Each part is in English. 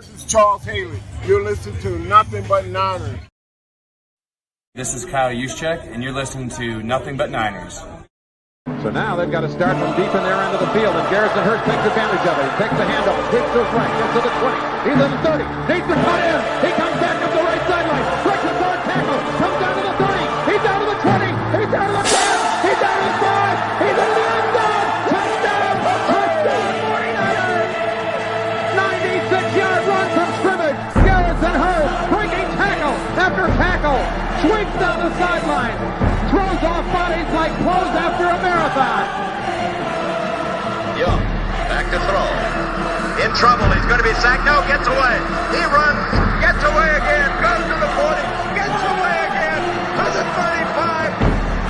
This is Charles Haley. You're listening to Nothing But Niners. This is Kyle Juszczyk, and you're listening to Nothing But Niners. So now they've got to start from deep in their end of the field, and Garrison Hurst takes advantage of it. He takes the handoff, hits to his right, gets to the 20. He's at the 30. Needs to cut in. He comes back up the right sideline. Breaks a third tackle. Comes down to the 30. He's down to the 20. He's down to the 10. He's down to the 5. He's in the end zone. Touchdown! Touchdown! 49ers! 96-yard run from scrimmage. Garrison Hurst breaking tackle after tackle. Sweeps down the sideline. Throws off bodies like clothes after a marathon. Young, back to throw. In trouble, he's going to be sacked. No, gets away. He runs, gets away again, goes to the 40, gets away again, to the 35,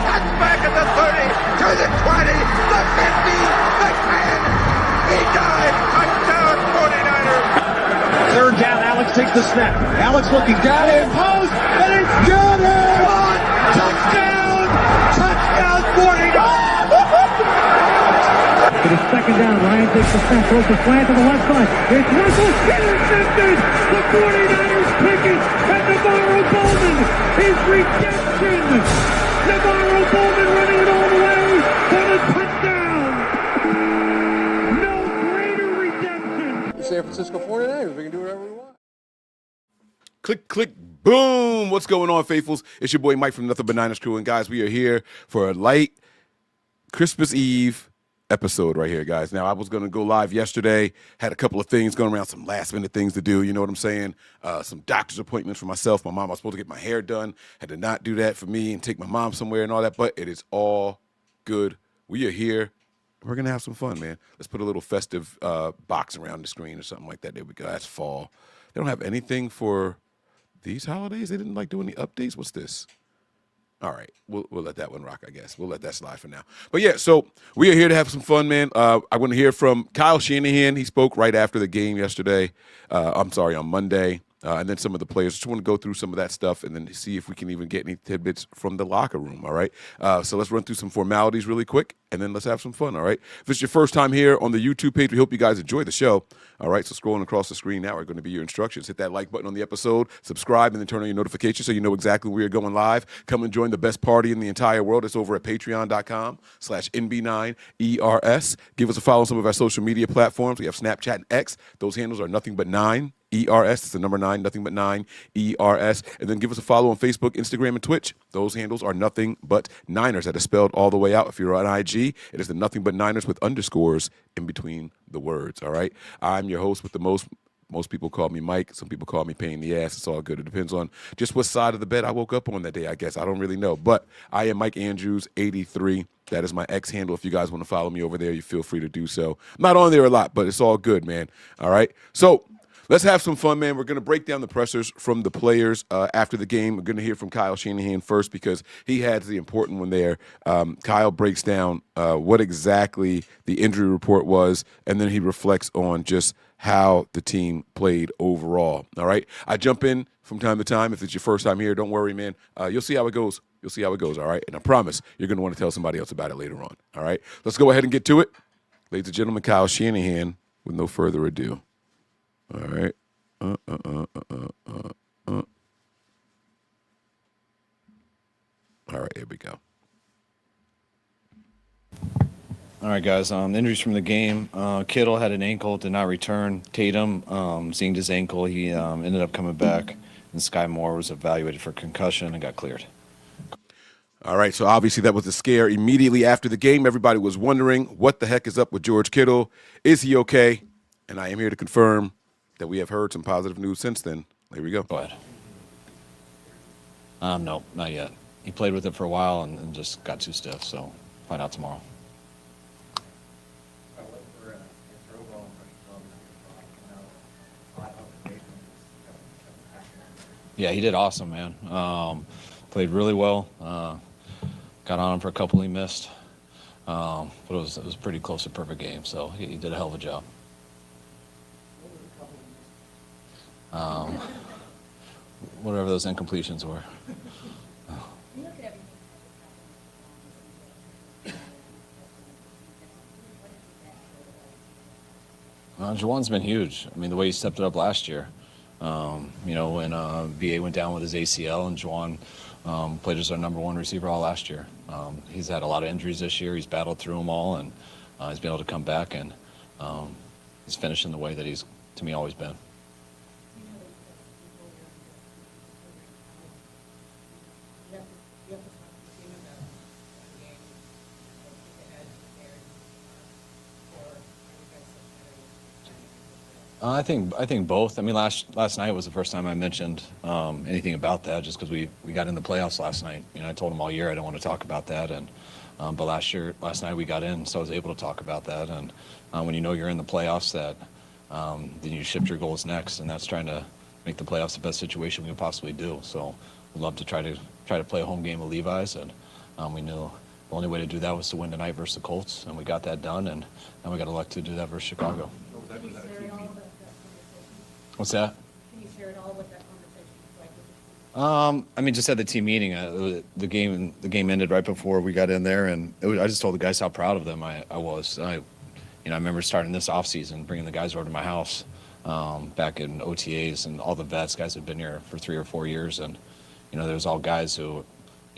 cuts back at the 30, to the 20, the 50, the 10. He died. Touchdown, 49ers. Third down, Alex takes the snap. Alex looking down in post, and it's good. Touchdown! Touchdown, 49ers! It is second down. Ryan takes the snap, throws the slant to the left side. It's Russell, intercepted! The 49ers pick it, and Navarro Bowman is redemption! Navarro Bowman running it all the way for the touchdown! No greater redemption! The San Francisco 49ers, we can do whatever we want. Click, click, boom. What's going on, faithfuls? It's your boy Mike from Nothing But Niners Crew. And, guys, we are here for a light Christmas Eve episode right here, guys. Now, I was going to go live yesterday. Had a couple of things going around, some last-minute things to do. You know what I'm saying? Some doctor's appointments for myself. My mom, I was supposed to get my hair done. Had to not do that for me and take my mom somewhere and all that. But it is all good. We are here. We're going to have some fun, man. Let's put a little festive box around the screen or something like that. There we go. That's fall. They don't have anything for these holidays? They didn't do any updates? What's this? All right, we'll let that one rock, I guess. We'll let that slide for now. But, yeah, so we are here to have some fun, man. I want to hear from Kyle Shanahan. He spoke right after the game yesterday. On Monday. And then some of the players. Just want to go through some of that stuff and then see if we can even get any tidbits from the locker room, all right? So let's run through some formalities really quick, and then let's have some fun, all right? If it's your first time here on the YouTube page, we hope you guys enjoy the show, all right? So scrolling across the screen now are going to be your instructions. Hit that like button on the episode, subscribe, and then turn on your notifications so you know exactly where you're going live. Come and join the best party in the entire world. It's over at patreon.com/NB9ERS. Give us a follow on some of our social media platforms. We have Snapchat and X. Those handles are Nothing But 9. ERS, it's the number 9, Nothing But 9, ERS. And then give us a follow on Facebook, Instagram, and Twitch. Those handles are Nothing But Niners. That is spelled all the way out. If you're on IG, it is the Nothing But Niners with underscores in between the words, all right? I'm your host with the most people call me Mike. Some people call me Pain in the Ass. It's all good. It depends on just what side of the bed I woke up on that day, I guess. I don't really know. But I am Mike Andrews, 83. That is my X handle. If you guys want to follow me over there, you feel free to do so. I'm not on there a lot, but it's all good, man. All right? So let's have some fun, man. We're going to break down the pressers from the players after the game. We're going to hear from Kyle Shanahan first because he has the important one there. Kyle breaks down what exactly the injury report was, and then he reflects on just how the team played overall. All right? I jump in from time to time. If it's your first time here, don't worry, man. You'll see how it goes. You'll see how it goes, all right? And I promise you're going to want to tell somebody else about it later on, all right? Let's go ahead and get to it. Ladies and gentlemen, Kyle Shanahan, with no further ado. All right. All right, here we go. All right, guys. Injuries from the game. Kittle had an ankle, did not return. Tatum zinged his ankle. He ended up coming back. And Sky Moore was evaluated for concussion and got cleared. All right, so obviously that was a scare immediately after the game. Everybody was wondering what the heck is up with George Kittle. Is he okay? And I am here to confirm that we have heard some positive news since then. Here we go. Go ahead. No, not yet. He played with it for a while and just got too stiff, so find out tomorrow. Yeah, he did awesome, man. Played really well. Got on him for a couple he missed. But it was pretty close to perfect game, so he did a hell of a job. Whatever those incompletions were. Juwan's been huge. I mean, the way he stepped it up last year. When VA went down with his ACL and Juwan played as our #1 receiver all last year. He's had a lot of injuries this year. He's battled through them all, and he's been able to come back, and he's finishing the way that he's, to me, always been. I think both. I mean, last night was the first time I mentioned anything about that, just because we got in the playoffs last night. I told him all year I don't want to talk about that, and but last night we got in, so I was able to talk about that. And when you know you're in the playoffs, that then you shift your goals next, and that's trying to make the playoffs the best situation we can possibly do. So we'd love to try to play a home game with Levi's, and we knew the only way to do that was to win tonight versus the Colts, and we got that done, and now we got elected to do that versus Chicago. What's that? Can you share it all with that conversation? I mean, just at the team meeting, the game ended right before we got in there, and I just told the guys how proud of them I was. I remember starting this offseason, bringing the guys over to my house back in OTAs, and all the vets, guys have been here for 3 or 4 years, and there's all guys who,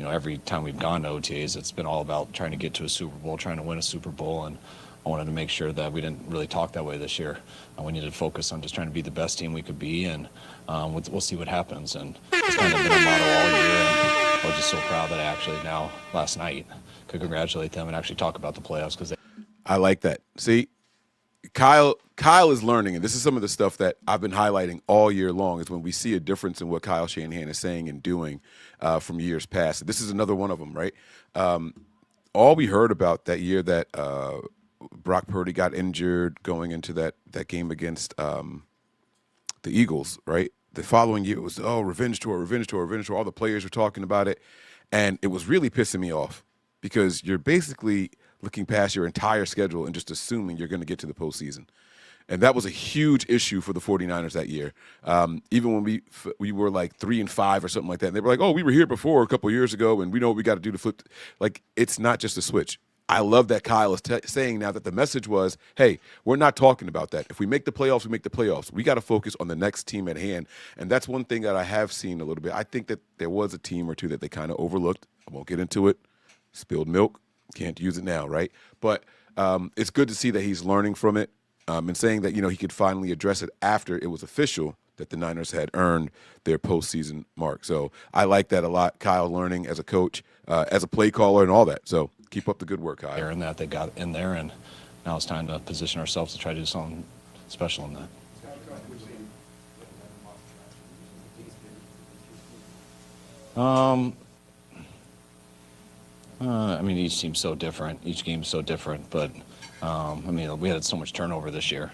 every time we've gone to OTAs, it's been all about trying to get to a Super Bowl, trying to win a Super Bowl, and I wanted to make sure that we didn't really talk that way this year. We needed to focus on just trying to be the best team we could be, and we'll see what happens. And it's kind of been a motto all year, and I was just so proud that I actually now, last night, could congratulate them and actually talk about the playoffs. I like that. See, Kyle is learning, and this is some of the stuff that I've been highlighting all year long, is when we see a difference in what Kyle Shanahan is saying and doing from years past. This is another one of them, right? All we heard about that year that Brock Purdy got injured going into that game against the Eagles, right? The following year it was, revenge tour, revenge tour, revenge tour. All the players were talking about it, and it was really pissing me off because you're basically looking past your entire schedule and just assuming you're going to get to the postseason. And that was a huge issue for the 49ers that year. Even when we were like 3-5 or something like that, and they were like, we were here before a couple of years ago, and we know what we got to do to flip. Like, it's not just a switch. I love that Kyle is saying now that the message was, hey, we're not talking about that. If we make the playoffs, we make the playoffs. We got to focus on the next team at hand. And that's one thing that I have seen a little bit. I think that there was a team or two that they kind of overlooked. I won't get into it. Spilled milk. Can't use it now, right? But it's good to see that he's learning from it and saying that, he could finally address it after it was official that the Niners had earned their postseason mark. So I like that a lot. Kyle learning as a coach, as a play caller and all that. So keep up the good work, Kyle. And that they got in there, and now it's time to position ourselves to try to do something special in that. I mean, each team's so different. Each game's so different, but we had so much turnover this year.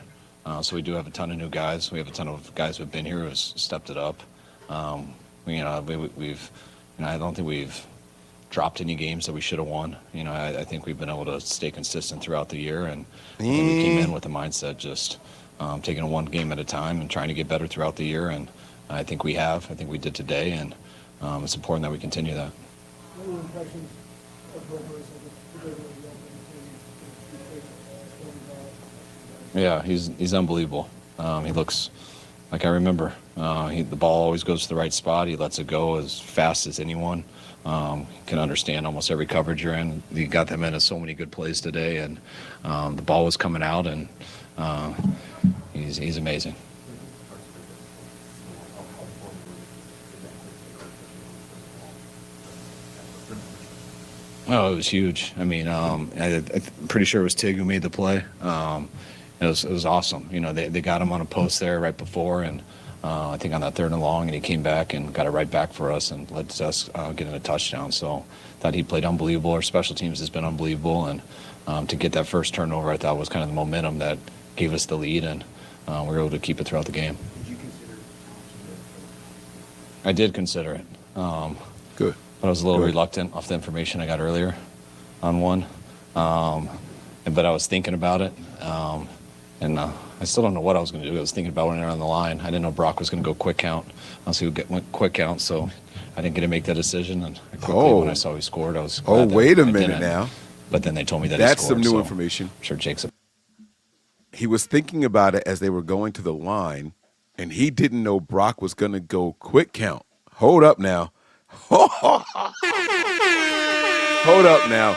So we do have a ton of new guys. We have a ton of guys who have been here who have stepped it up. I don't think we've dropped any games that we should have won. I think we've been able to stay consistent throughout the year, and I think we came in with the mindset just taking it one game at a time and trying to get better throughout the year. And I think we have. I think we did today, and it's important that we continue that. What are your impressions of Rivers? Yeah, he's unbelievable. He looks like I remember. The ball always goes to the right spot. He lets it go as fast as anyone. Can understand almost every coverage you're in. He got them into so many good plays today, and the ball was coming out, and he's amazing. Oh, it was huge. I mean, I'm pretty sure it was Tig who made the play. It was awesome. They got him on a post there right before, and I think on that 3rd and long, and he came back and got it right back for us and let us get in a touchdown. So thought he played unbelievable. Our special teams has been unbelievable, and to get that first turnover, I thought was kind of the momentum that gave us the lead, and we were able to keep it throughout the game. Did you consider it? I did consider it. Good. But I was a little reluctant off the information I got earlier on one. But I was thinking about it. And I still don't know what I was going to do. I was thinking about when they're on the line. I didn't know Brock was going to go quick count. Went quick count, so I didn't get to make that decision. And quickly, when I saw he scored, I was glad wait a minute now. But then they told me that that's he scored. Some new information. I'm sure Jake's he was thinking about it as they were going to the line, and he didn't know Brock was going to go quick count. Hold up now. Hold up now.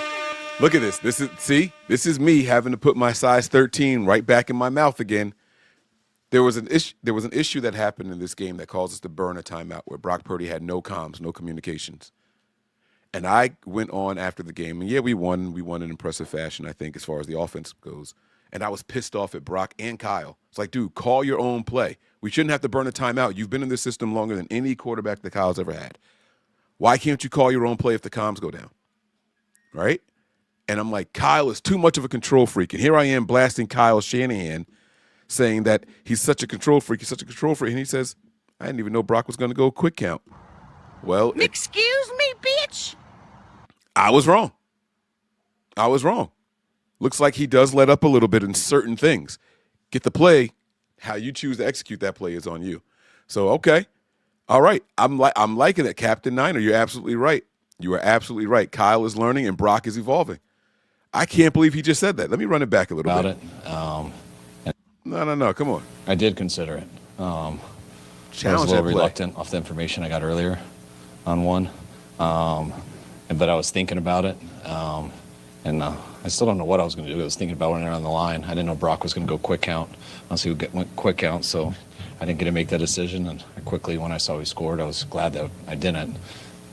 Look at this. This is me having to put my size 13 right back in my mouth again. There was an issue that happened in this game that caused us to burn a timeout where Brock Purdy had no comms, no communications. And I went on after the game, and yeah, we won. We won in impressive fashion, I think, as far as the offense goes. And I was pissed off at Brock and Kyle. It's like, dude, call your own play. We shouldn't have to burn a timeout. You've been in this system longer than any quarterback that Kyle's ever had. Why can't you call your own play if the comms go down? Right? And I'm like, Kyle is too much of a control freak. And here I am blasting Kyle Shanahan, saying that he's such a control freak. He's such a control freak. And he says, I didn't even know Brock was going to go quick count. Well, excuse me, bitch. I was wrong. Looks like he does let up a little bit in certain things. Get the play. How you choose to execute that play is on you. So, okay. All right. I'm liking it, Captain Niner. You're absolutely right. You are absolutely right. Kyle is learning and Brock is evolving. I can't believe he just said that. Let me run it back a little bit. No. Come on. I did consider it. I was a little reluctant off the information I got earlier on one. But I was thinking about it. And I still don't know what I was going to do. I was thinking about when they're on the line. I didn't know Brock was going to go quick count. Unless he went quick count, so I didn't get to make that decision. And quickly, when I saw he scored, I was glad that I didn't.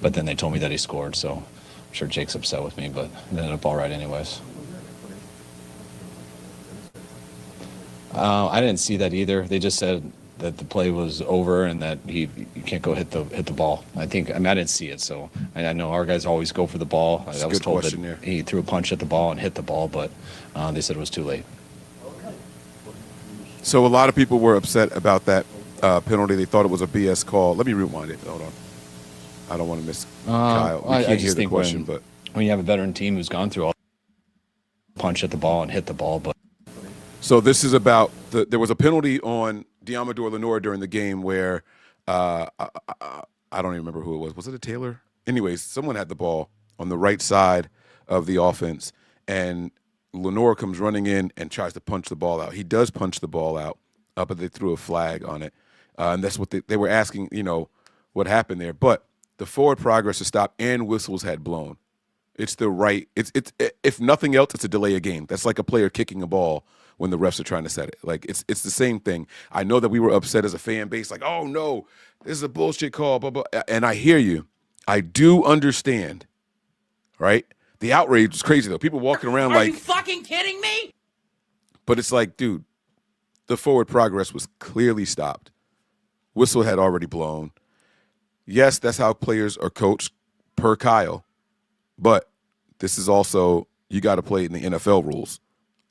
But then they told me that he scored, so I'm sure Jake's upset with me, but it ended up all right anyways. I didn't see that either. They just said that the play was over and that you can't go hit the ball. I didn't see it, so I know our guys always go for the ball. I was told that he threw a punch at the ball and hit the ball, but they said it was too late. So a lot of people were upset about that penalty. They thought it was a BS call. Let me rewind it. Hold on. I don't want to miss Kyle. We can't hear the question, but when you have a veteran team who's gone through all punch at the ball and hit the ball, but so this is about there was a penalty on Diamador Lenore during the game where I don't even remember who it was. Was it a Taylor? Anyways, someone had the ball on the right side of the offense, and Lenore comes running in and tries to punch the ball out. He does punch the ball out, but they threw a flag on it, and that's what they were asking. What happened there? But the forward progress has stopped, and whistles had blown. It's the right. It's if nothing else, it's a delay of game. That's like a player kicking a ball when the refs are trying to set it. Like it's the same thing. I know that we were upset as a fan base, like, oh no, this is a bullshit call, blah blah. And I hear you. I do understand. Right? The outrage was crazy though. People walking around like, are you fucking kidding me? But it's like, dude, the forward progress was clearly stopped. Whistle had already blown. Yes, that's how players are coached per Kyle. But this is also, you got to play in the NFL rules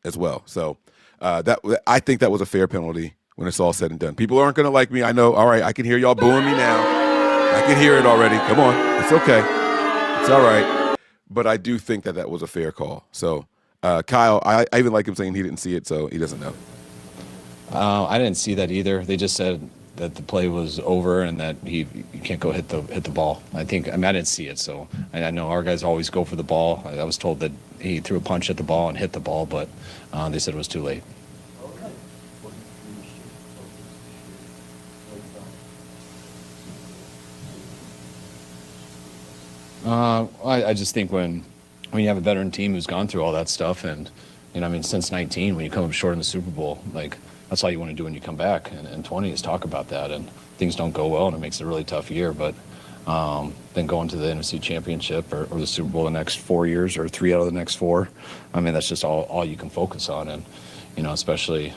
as well. So I think that was a fair penalty when it's all said and done. People aren't going to like me. I know. All right, I can hear y'all booing me now. I can hear it already. Come on. It's okay. It's all right. But I do think that was a fair call. So, Kyle, I even like him saying he didn't see it, so he doesn't know. I didn't see that either. They just said that the play was over and that you can't go hit the ball. I didn't see it, so I know our guys always go for the ball. I was told that he threw a punch at the ball and hit the ball, but they said it was too late. I just think when you have a veteran team who's gone through all that stuff, and since 19, when you come up short in the Super Bowl, like that's all you want to do when you come back. And 20 is talk about that, and things don't go well, and it makes it a really tough year. But then going to the NFC Championship or the Super Bowl the next 4 years, or 3 out of the next 4, that's just all you can focus on. And especially.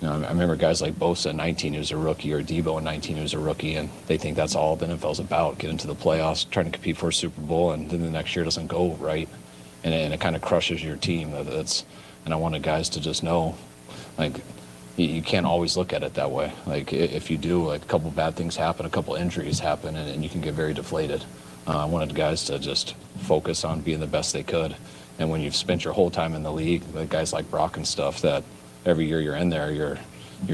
I remember guys like Bosa at 19 who's a rookie, or Debo at 19 who's a rookie, and they think that's all the NFL's about, get into the playoffs, trying to compete for a Super Bowl, and then the next year doesn't go right, and it kind of crushes your team. And I wanted guys to just know, like, you can't always look at it that way. Like, if you do, like, a couple bad things happen, a couple injuries happen, and you can get very deflated. I wanted guys to just focus on being the best they could. And when you've spent your whole time in the league, like guys like Brock and stuff, that every year you're in there, you're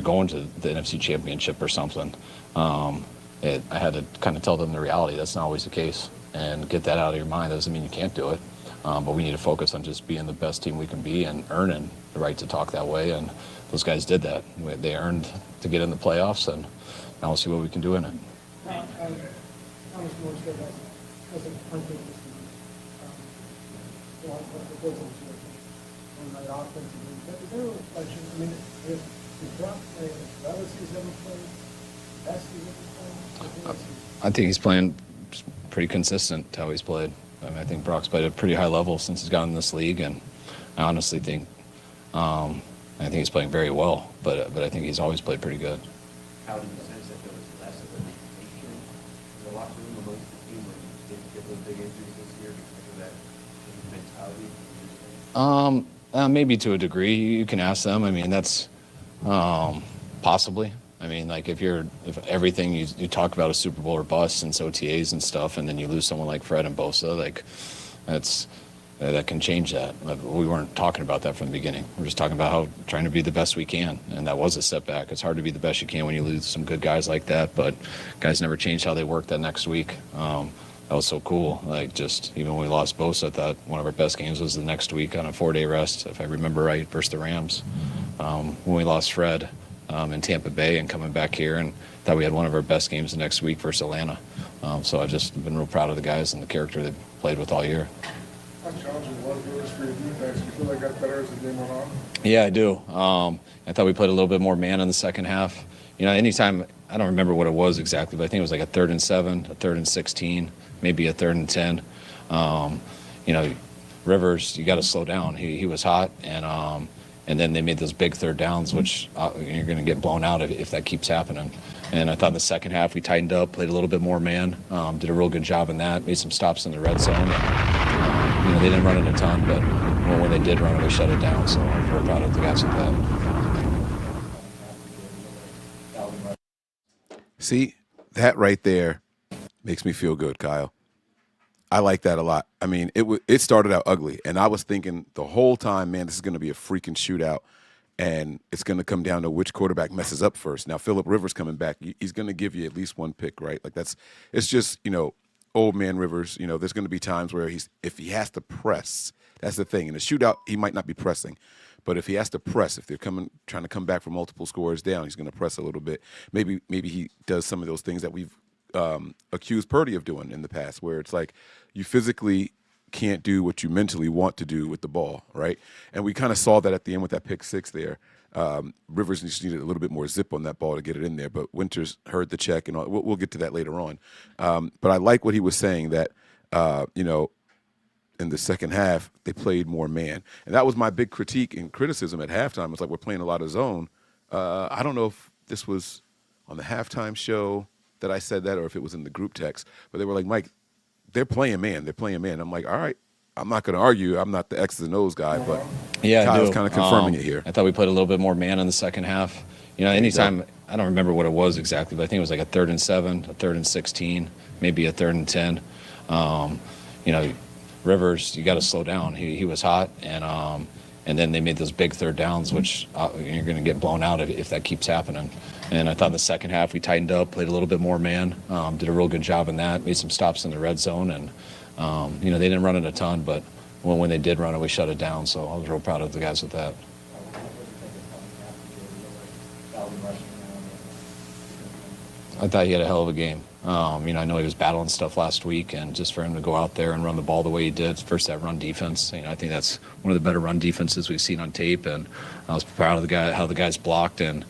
going to the NFC Championship or something. I had to kind of tell them the reality. That's not always the case. And get that out of your mind. That doesn't mean you can't do it. But we need to focus on just being the best team we can be and earning the right to talk that way. And those guys did that. They earned to get in the playoffs, and now we'll see what we can do in it. Thomas Morstead has an unbelievable season. The Colts on that offensively. But is there a reflection? I mean, if Brock playing the best he's ever played, best he's ever played? I think he's playing pretty consistent to how he's played. I mean, I think Brock's played at a pretty high level since he's gotten in this league, and I honestly think he's playing very well. But I think he's always played pretty good. How do you sense that there was less of a rotation in the locker room amongst the team when you didn't get those big injuries this year because of that mentality? Maybe to a degree. You can ask them. I mean, that's possibly. I mean, like if everything you talk about is Super Bowl or bust and OTAs and stuff, and then you lose someone like Fred and Bosa, like that can change that. We weren't talking about that from the beginning. We're just talking about how trying to be the best we can, and that was a setback. It's hard to be the best you can when you lose some good guys like that, but guys never changed how they worked that next week. That was so cool. Like just even when we lost Bosa, I thought one of our best games was the next week on a 4-day rest, if I remember right, versus the Rams. When we lost Fred in Tampa Bay and coming back here, and thought we had one of our best games the next week versus Atlanta. So I've just been real proud of the guys and the character they've played with all year. How challenging was it for your defense? You feel like that better as the game went on? Yeah, I do. I thought we played a little bit more man in the second half. You know, anytime, I don't remember what it was exactly, but I think it was like a 3rd and 7, a 3rd and 16, maybe a 3rd and 10. You know, Rivers, you got to slow down. He was hot, and then they made those big 3rd downs, which you're going to get blown out if that keeps happening. And I thought in the second half we tightened up, played a little bit more man, did a real good job in that, made some stops in the red zone. And, they didn't run it a ton, but when they did run it, we shut it down. So I'm very proud of the guys with that. See, that right there makes me feel good, Kyle. I like that a lot. I mean, it started out ugly, and I was thinking the whole time, man, this is going to be a freaking shootout, and it's going to come down to which quarterback messes up first. Now, Phillip Rivers coming back, he's going to give you at least one pick, right? Like it's just, old man Rivers. There's going to be times where if he has to press, that's the thing. In a shootout, he might not be pressing, but if he has to press, if they're trying to come back from multiple scores down, he's going to press a little bit. Maybe he does some of those things that we've accused Purdy of doing in the past, where it's like you physically can't do what you mentally want to do with the ball, right? And we kind of saw that at the end with that pick 6 there. Rivers just needed a little bit more zip on that ball to get it in there, but Winters heard the check, and we'll get to that later on. But I like what he was saying that, in the second half, they played more man. And that was my big critique and criticism at halftime. It's like we're playing a lot of zone. I don't know if this was on the halftime show that I said that or if it was in the group text, but they were like, Mike, they're playing man. They're playing man. I'm like, all right. I'm not going to argue. I'm not the X's and O's guy, but yeah, Kyle's kind of confirming it here. I thought we played a little bit more man in the second half. Anytime, I don't remember what it was exactly, but I think it was like a 3rd and 7, a 3rd and 16, maybe a 3rd and 10. Rivers, you got to slow down. He was hot, and then they made those big 3rd downs, which you're going to get blown out if that keeps happening. And I thought in the second half we tightened up, played a little bit more man, did a real good job in that, made some stops in the red zone, and they didn't run it a ton, but when they did run it, we shut it down. So I was real proud of the guys with that. I thought he had a hell of a game. I know he was battling stuff last week, and just for him to go out there and run the ball the way he did, first that run defense, I think that's one of the better run defenses we've seen on tape, and I was proud of how the guys blocked, and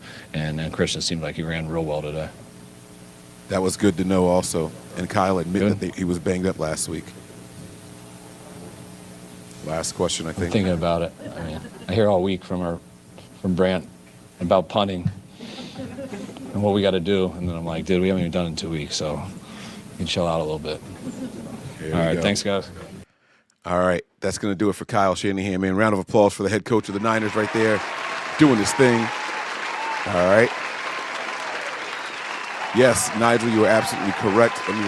Christian seemed like he ran real well today. That was good to know also. And Kyle admitted that he was banged up last week. Last question, I think. I'm thinking about it. I mean, I hear all week from Brant about punting and what we got to do. And then I'm like, dude, we haven't even done it in 2 weeks, so you can chill out a little bit. All right, thanks, guys. All right, that's going to do it for Kyle Shanahan, man. Round of applause for the head coach of the Niners right there, doing his thing. All right. Yes, Nigel, you are absolutely correct. Let me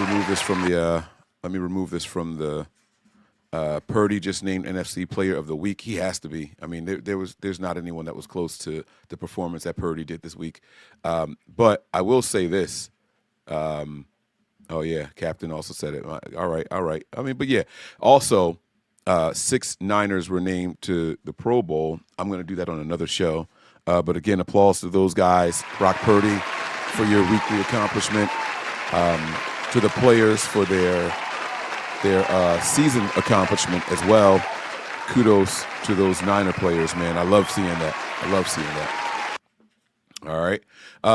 remove this from the Purdy just named NFC Player of the Week. He has to be. I mean, there's not anyone that was close to the performance that Purdy did this week. But I will say this. Oh yeah, Captain also said it. All right. I mean, but yeah. Also, 6 Niners were named to the Pro Bowl. I'm going to do that on another show. But again, applause to those guys. Brock Purdy for your weekly accomplishment. To the players for their season accomplishment as well. Kudos to those Niner players, man. I love seeing that. All right.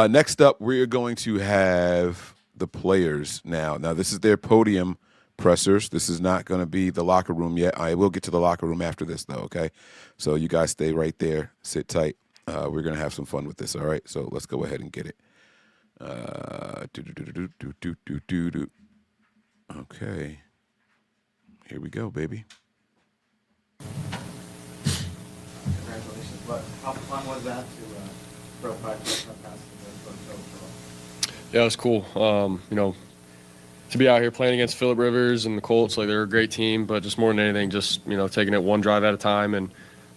Next up, we're going to have the players now. Now, this is their podium pressers. This is not going to be the locker room yet. I will get to the locker room after this, though, okay? So you guys stay right there. Sit tight. We're going to have some fun with this, all right? So let's go ahead and get it. Okay. Here we go, baby. Congratulations. But how fun was that to throw 5 touchdowns passes to the Yeah, it was cool. To be out here playing against Phillip Rivers and the Colts, like they're a great team, but just more than anything, just taking it one drive at a time, and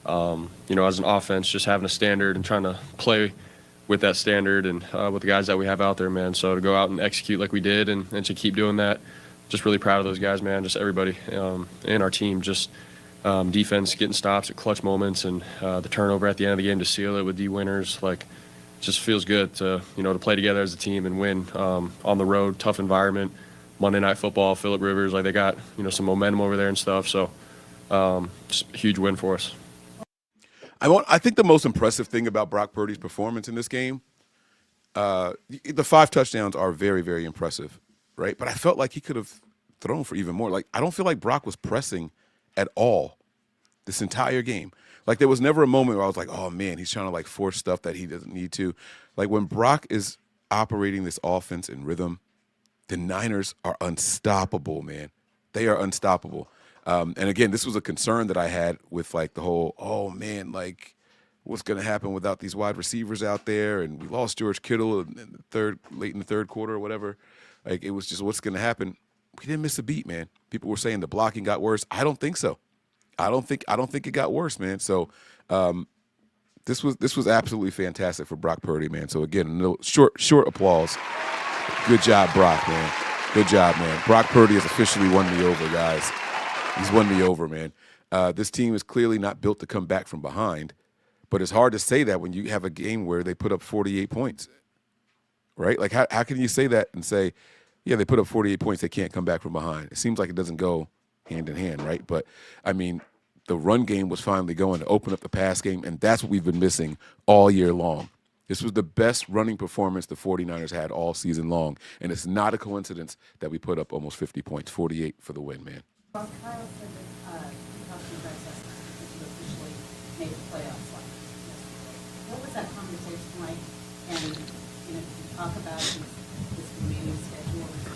as an offense, just having a standard and trying to play with that standard and with the guys that we have out there, man. So to go out and execute like we did and to keep doing that, just really proud of those guys, man. Just everybody in our team, just defense getting stops at clutch moments and the turnover at the end of the game to seal it with D winners, like. Just feels good to to play together as a team and win on the road, tough environment. Monday Night Football, Phillip Rivers, like they got some momentum over there and stuff. So just a huge win for us. I think the most impressive thing about Brock Purdy's performance in this game, the 5 touchdowns are very, very impressive, right? But I felt like he could have thrown for even more. Like I don't feel like Brock was pressing at all this entire game. Like there was never a moment where I was like, oh man, he's trying to like force stuff that he doesn't need to. Like when Brock is operating this offense in rhythm, the Niners are unstoppable, man. They are unstoppable. And again, this was a concern that I had with like the whole, oh man, like what's going to happen without these wide receivers out there? And we lost George Kittle late in the third quarter or whatever. Like it was just what's going to happen. We didn't miss a beat, man. People were saying the blocking got worse. I don't think so. I don't think it got worse, man. So this was absolutely fantastic for Brock Purdy, man. So again, short applause. Good job, Brock, man. Good job, man. Brock Purdy has officially won me over, guys. He's won me over, man. This team is clearly not built to come back from behind, but it's hard to say that when you have a game where they put up 48 points, right? Like how can you say that and say, yeah, they put up 48 points, they can't come back from behind? It seems like it doesn't go hand in hand, right? But, I mean, the run game was finally going to open up the pass game, and that's what we've been missing all year long. This was the best running performance the 49ers had all season long, and it's not a coincidence that we put up almost 50 points, 48 for the win, man. Well, Kyle said that he talked to you guys last night because you officially made the playoffs yesterday. What was that conversation like? And, did you talk about his remaining schedule and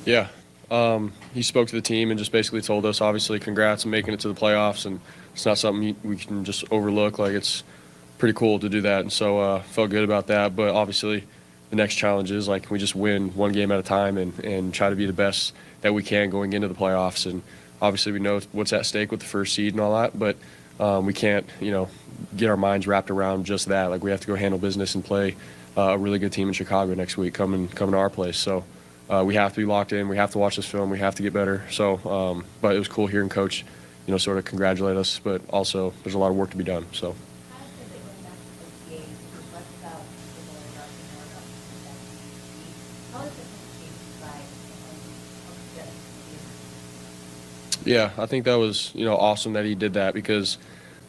Yeah. He spoke to the team and just basically told us, obviously, congrats on making it to the playoffs, and it's not something we can just overlook. Like, it's pretty cool to do that, and so felt good about that. But obviously, the next challenge is, like, we just win one game at a time and try to be the best that we can going into the playoffs. And obviously, we know what's at stake with the first seed and all that, but we can't, get our minds wrapped around just that. Like, we have to go handle business and play a really good team in Chicago next week coming to our place. So we have to be locked in. We have to watch this film. We have to get better. So, but it was cool hearing Coach, sort of congratulate us. But also, there's a lot of work to be done. So. Yeah, I think that was, awesome that he did that, because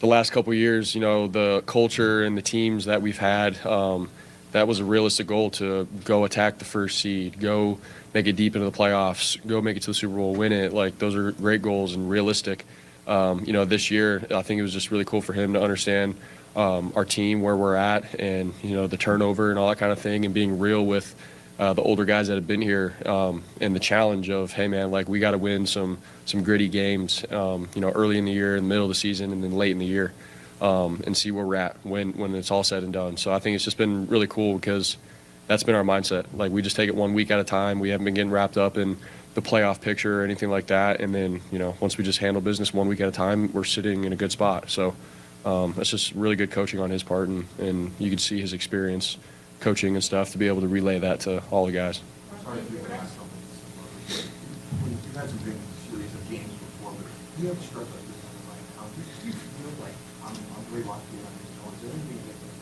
the last couple of years, the culture and the teams that we've had, that was a realistic goal to go attack the first seed, go make it deep into the playoffs, go make it to the Super Bowl, win it. Like, those are great goals and realistic. This year, I think it was just really cool for him to understand our team, where we're at, and, the turnover and all that kind of thing, and being real with the older guys that have been here, and the challenge of, hey man, like, we got to win some gritty games, early in the year, in the middle of the season, and then late in the year, and see where we're at when it's all said and done. So I think it's just been really cool, because that's been our mindset. Like, we just take it 1 week at a time. We haven't been getting wrapped up in the playoff picture or anything like that. And then, once we just handle business 1 week at a time, we're sitting in a good spot. So that's just really good coaching on his part, and you can see his experience coaching and stuff to be able to relay that to all the guys. Sorry if you can ask something similar. You've had some big series of games before, but you have a stretch like this on the line. Do you feel like I'm great watching you on this show. Is there anything different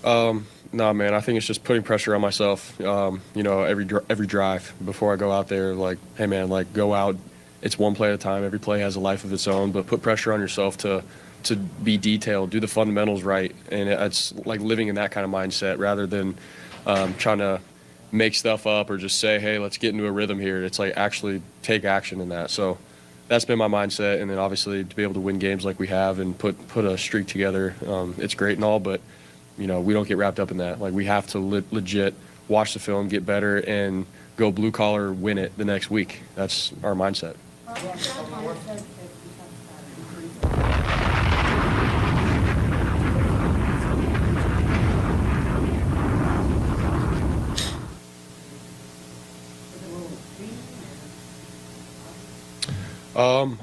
that you're No, man, I think it's just putting pressure on myself. Every drive before I go out there, like, hey, man, like, go out. It's one play at a time. Every play has a life of its own, but put pressure on yourself to be detailed, do the fundamentals right, and it's like living in that kind of mindset rather than trying to make stuff up or just say, hey, let's get into a rhythm here. It's like actually take action in that. So that's been my mindset, and then obviously to be able to win games like we have and put a streak together, it's great and all, but we don't get wrapped up in that. Like, we have to legit watch the film, get better, and go blue collar, win it the next week. That's our mindset.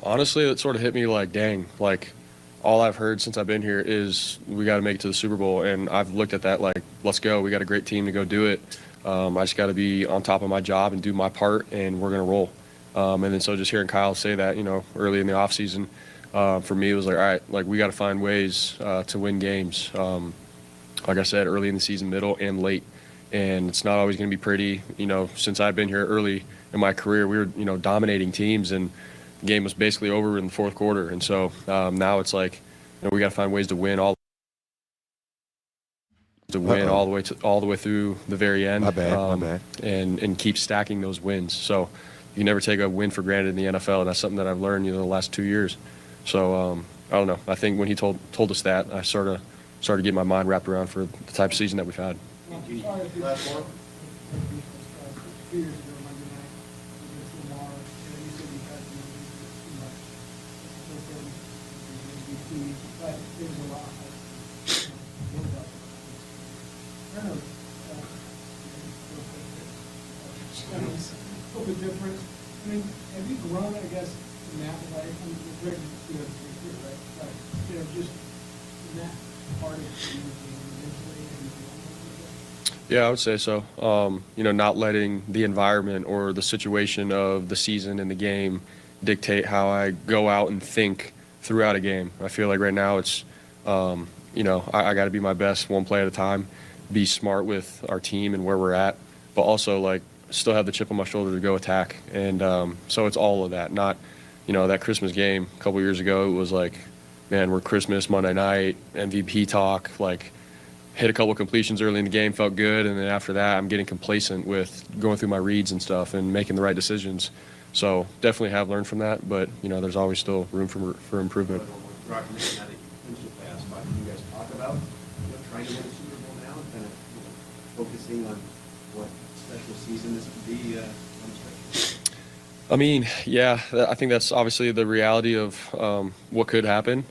Honestly, it sort of hit me like, dang, like, all I've heard since I've been here is we got to make it to the Super Bowl, and I've looked at that like, let's go. We got a great team to go do it. I just got to be on top of my job and do my part, and we're gonna roll. And then so just hearing Kyle say that, early in the offseason, for me it was like, all right, like, we got to find ways to win games. Like I said, early in the season, middle, and late, and it's not always going to be pretty. Since I've been here early in my career, we were dominating teams, and the game was basically over in the fourth quarter. And so now it's like, we got to find ways to win all the way through the very end. My bad. And keep stacking those wins. So you never take a win for granted in the NFL, and that's something that I've learned the last 2 years. So I don't know. I think when he told us that, I sort of started getting my mind wrapped around for the type of season that we've had. Last one. 2 years ago, Monday night, against Lamar, and you said you had too much. But there was a lot of build-up. I don't know. A little bit different. I mean, have you grown, I guess, in that way? I mean, Greg, right? Like, just in that part of the game mentally and Yeah, I would say so. Not letting the environment or the situation of the season and the game dictate how I go out and think throughout a game. I feel like right now it's, I got to be my best one play at a time, be smart with our team and where we're at, but also like still have the chip on my shoulder to go attack. And so it's all of that. Not, that Christmas game a couple years ago, it was like, man, we're Christmas, Monday night, MVP talk, like, hit a couple completions early in the game, felt good, and then after that, I'm getting complacent with going through my reads and stuff and making the right decisions. So definitely have learned from that, but there's always still room for improvement. Brock, now that you clinched the playoff spot, can you guys talk about trying to win a Super Bowl now, and kind of focusing on what special season this could be on the stretch? I mean, yeah, I think that's obviously the reality of what could happen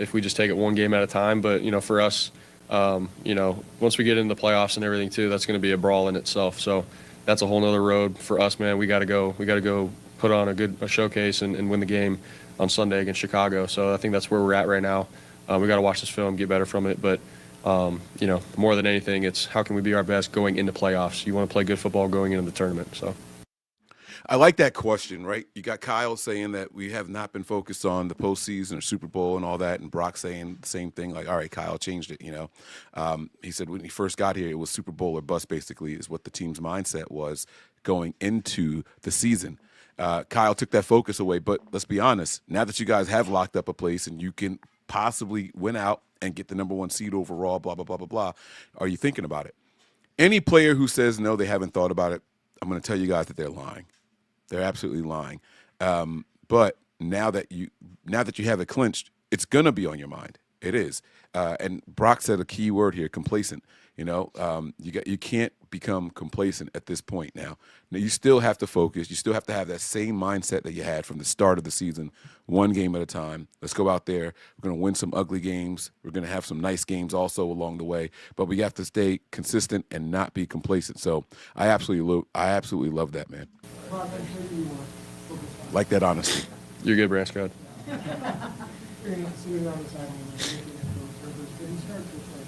if we just take it one game at a time. But for us, once we get into the playoffs and everything too, that's going to be a brawl in itself. So that's a whole nother road for us, man. We got to go put on a showcase and win the game on Sunday against Chicago. So I think that's where we're at right now. We got to watch this film, get better from it. But, more than anything, it's how can we be our best going into playoffs? You want to play good football going into the tournament. So. I like that question, right? You got Kyle saying that we have not been focused on the postseason or Super Bowl and all that, and Brock saying the same thing, like, all right, Kyle changed it, He said when he first got here, it was Super Bowl or bust, basically, is what the team's mindset was going into the season. Kyle took that focus away, but let's be honest, now that you guys have locked up a place and you can possibly win out and get the number 1 seed overall, blah, blah, blah, blah, blah, are you thinking about it? Any player who says no, they haven't thought about it, I'm going to tell you guys that they're lying. They're absolutely lying. But now that you have it clinched, it's gonna be on your mind. It is. And Brock said a key word here: complacent. You can't become complacent at this point now. Now you still have to focus. You still have to have that same mindset that you had from the start of the season, one game at a time. Let's go out there. We're gonna win some ugly games. We're gonna have some nice games also along the way. But we have to stay consistent and not be complacent. So I absolutely love that, man. Like that honesty. You're good, Brant Scott. you're not sitting on the sideline and looking at those numbers, but he starts with like,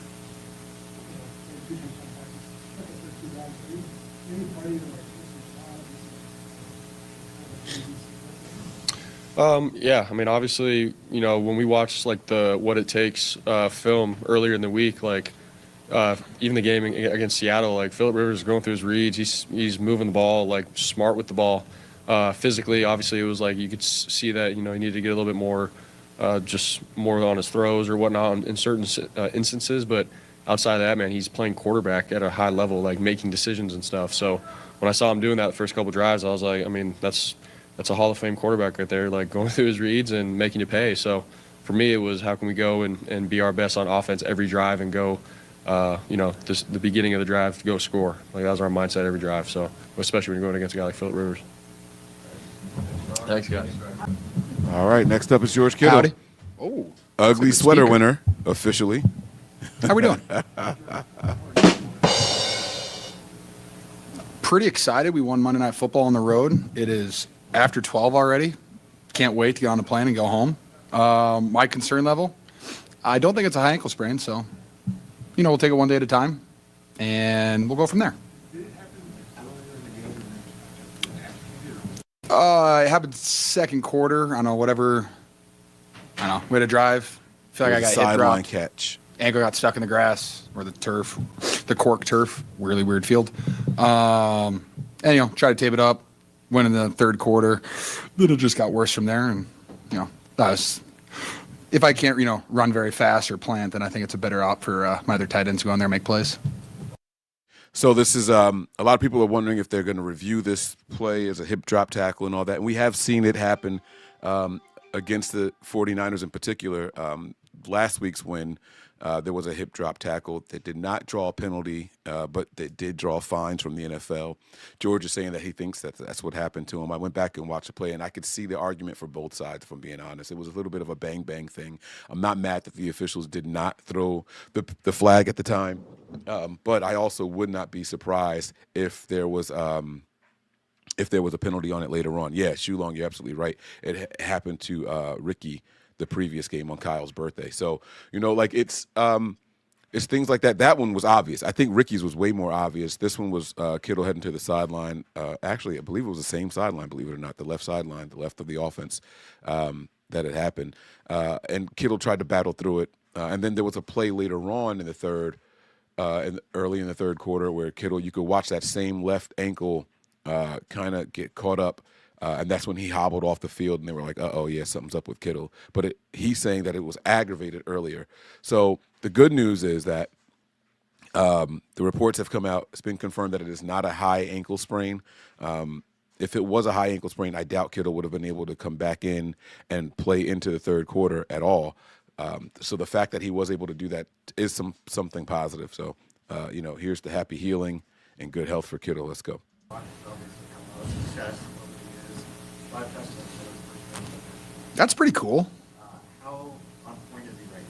sometimes, look at the 2 guys, any party to like, this is Yeah, I mean, obviously, when we watched like the What It Takes film earlier in the week, like even the game against Seattle, like Phillip Rivers is going through his reads. He's moving the ball, like smart with the ball. Physically, obviously, it was like you could see that he needed to get a little bit more, just more on his throws or whatnot in certain instances. But outside of that, man, he's playing quarterback at a high level, like making decisions and stuff. So when I saw him doing that the first couple drives, I was like, I mean, that's a Hall of Fame quarterback right there, like going through his reads and making you pay. So for me, it was how can we go and be our best on offense every drive and go, the beginning of the drive to go score. Like that was our mindset every drive. So especially when you're going against a guy like Phillip Rivers. Thanks, guys. All right, next up is George Kittle. Howdy. Oh, Ugly sweater winner, officially. How we doing? Pretty excited. We won Monday Night Football on the road. It is after 12 already. Can't wait to get on the plane and go home. My concern level, I don't think it's a high ankle sprain, so, we'll take it one day at a time, and we'll go from there. It happened second quarter. I don't know, whatever. I don't know. We had a drive. I feel like I got hit sideline dropped. catch. Ankle got stuck in the grass or the turf, the cork turf. Really weird field. And, try to tape it up. Went in the third quarter. Then it just got worse from there. And, that was, if I can't, run very fast or plant, then I think it's a better op for my other tight ends to go in there and make plays. So this is a lot of people are wondering if they're going to review this play as a hip drop tackle and all that. And we have seen it happen against the 49ers in particular. Last week's win, there was a hip drop tackle that did not draw a penalty, but that did draw fines from the NFL. George is saying that he thinks that that's what happened to him. I went back and watched the play, and I could see the argument for both sides, if I'm being honest. It was a little bit of a bang-bang thing. I'm not mad that the officials did not throw the flag at the time, but I also would not be surprised if there was a penalty on it later on. Yeah, Shulong, you're absolutely right. It happened to Ricky the previous game on Kyle's birthday. So, it's things like that. That one was obvious. I think Ricky's was way more obvious. This one was Kittle heading to the sideline. Actually, I believe it was the same sideline, believe it or not, the left sideline, the left of the offense that had happened. And Kittle tried to battle through it. And then there was a play later on in the third, early in the third quarter where Kittle, you could watch that same left ankle kind of get caught up. And that's when he hobbled off the field, and they were like, uh-oh, yeah, something's up with Kittle. But he's saying that it was aggravated earlier. So the good news is that the reports have come out. It's been confirmed that it is not a high ankle sprain. If it was a high ankle sprain, I doubt Kittle would have been able to come back in and play into the third quarter at all. So the fact that he was able to do that is something positive. So, here's the happy healing and good health for Kittle. Let's go. That's pretty cool. How on point is he right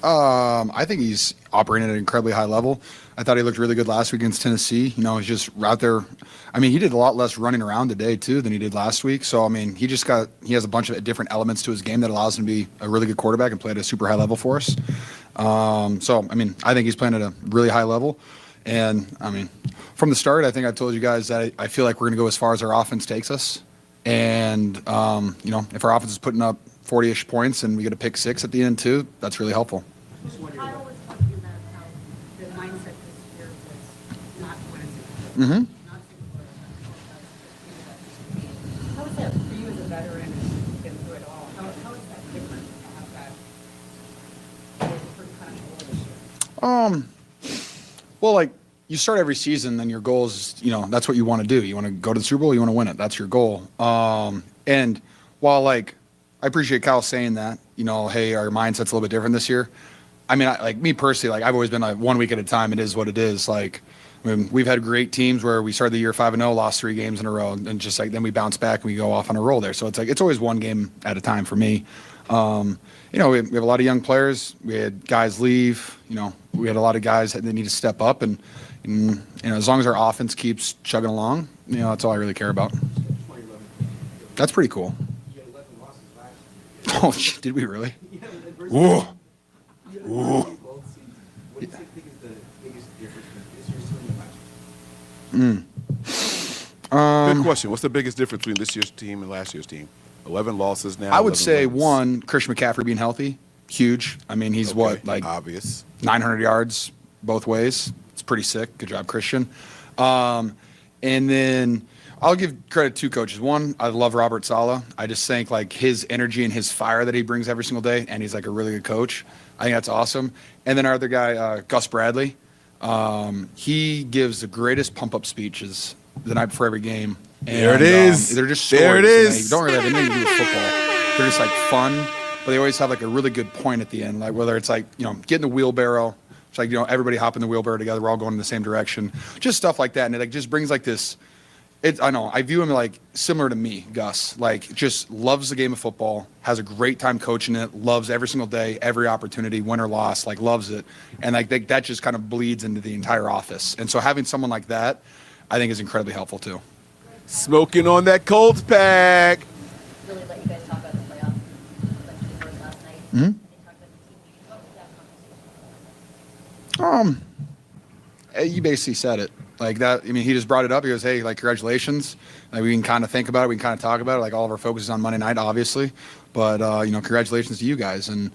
now? I think he's operating at an incredibly high level. I thought he looked really good last week against Tennessee. He's just out there. I mean, he did a lot less running around today, too, than he did last week. So, I mean, he has a bunch of different elements to his game that allows him to be a really good quarterback and play at a super high level for us. So, I mean, I think he's playing at a really high level. And, I mean, from the start, I think I told you guys that I feel like we're going to go as far as our offense takes us. And, if our offense is putting up 40-ish points and we get a pick six at the end, too, that's really helpful. Kyle was talking about how the mindset this year was not winning. Mm-hmm. How is that for you as a veteran who's been through it all? How is that different to have that different kind of goal this year? Well, you start every season, and your goal is, that's what you want to do. You want to go to the Super Bowl, you want to win it. That's your goal. And while, I appreciate Kyle saying that, hey, our mindset's a little bit different this year. I mean, me personally, I've always been 1 week at a time. It is what it is. We've had great teams where we started the year 5-0, lost 3 games in a row, and just then we bounce back and we go off on a roll there. So it's always one game at a time for me. We have a lot of young players. We had guys leave. We had a lot of guys that need to step up, and as long as our offense keeps chugging along, that's all I really care about. That's pretty cool. Oh, did we really? Whoa. Whoa. What do you think is the biggest difference this year's team and last year's? Good question. What's the biggest difference between this year's team and last year's team? 11 losses now. I would 11 say wins. one, Christian McCaffrey being healthy, huge. I mean, he's obvious 900 yards both ways. It's pretty sick. Good job, Christian. And then I'll give credit to two coaches. One, I love Robert Saleh. I just think like his energy and his fire that he brings every single day, and he's like a really good coach. I think that's awesome. And then our other guy, Gus Bradley. He gives the greatest pump-up speeches the night before every game. There it is. They're just There it stories, and is. They don't really have anything to do with football. They're just like fun, but they always have like a really good point at the end. Like whether it's like, get in the wheelbarrow. It's like, everybody hop in the wheelbarrow together. We're all going in the same direction. Just stuff like that. And it like just brings like this. I know. I view him like similar to me, Gus. Like just loves the game of football, has a great time coaching it, loves every single day, every opportunity, win or loss, like loves it. And like that just kind of bleeds into the entire office. And so having someone like that, I think is incredibly helpful too. Smoking on that Colts pack. Really let you guys talk about the playoff, like you were last night. Mm-hmm. And they talked about the team meeting. What was that conversation? You basically said it like that. I mean, he just brought it up. He goes, "Hey, like congratulations." Like we can kind of think about it. We can kind of talk about it. Like all of our focus is on Monday night, obviously, but congratulations to you guys. And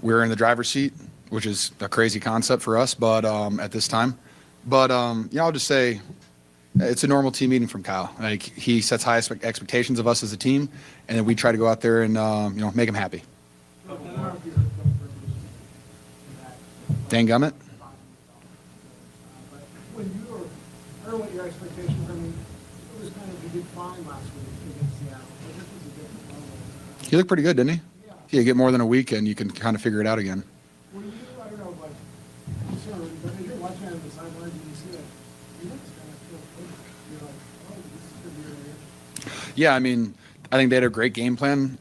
we're in the driver's seat, which is a crazy concept for us, but at this time. But I'll just say it's a normal team meeting from Kyle. Like he sets high expectations of us as a team, and then we try to go out there and make him happy. Dan Gummit. When you were, I don't know what your expectations were. I mean, it was kind of, you did fine last week against Seattle, but this was a different level. He looked pretty good, didn't he? Yeah. You get more than a week, and you can kind of figure it out again. Were you, I don't know, like, concerned, but as you're watching out of the sidelines and you see that, you look kind of feel good. You're like, oh, this is going to be really interesting. Yeah, I mean, I think they had a great game plan.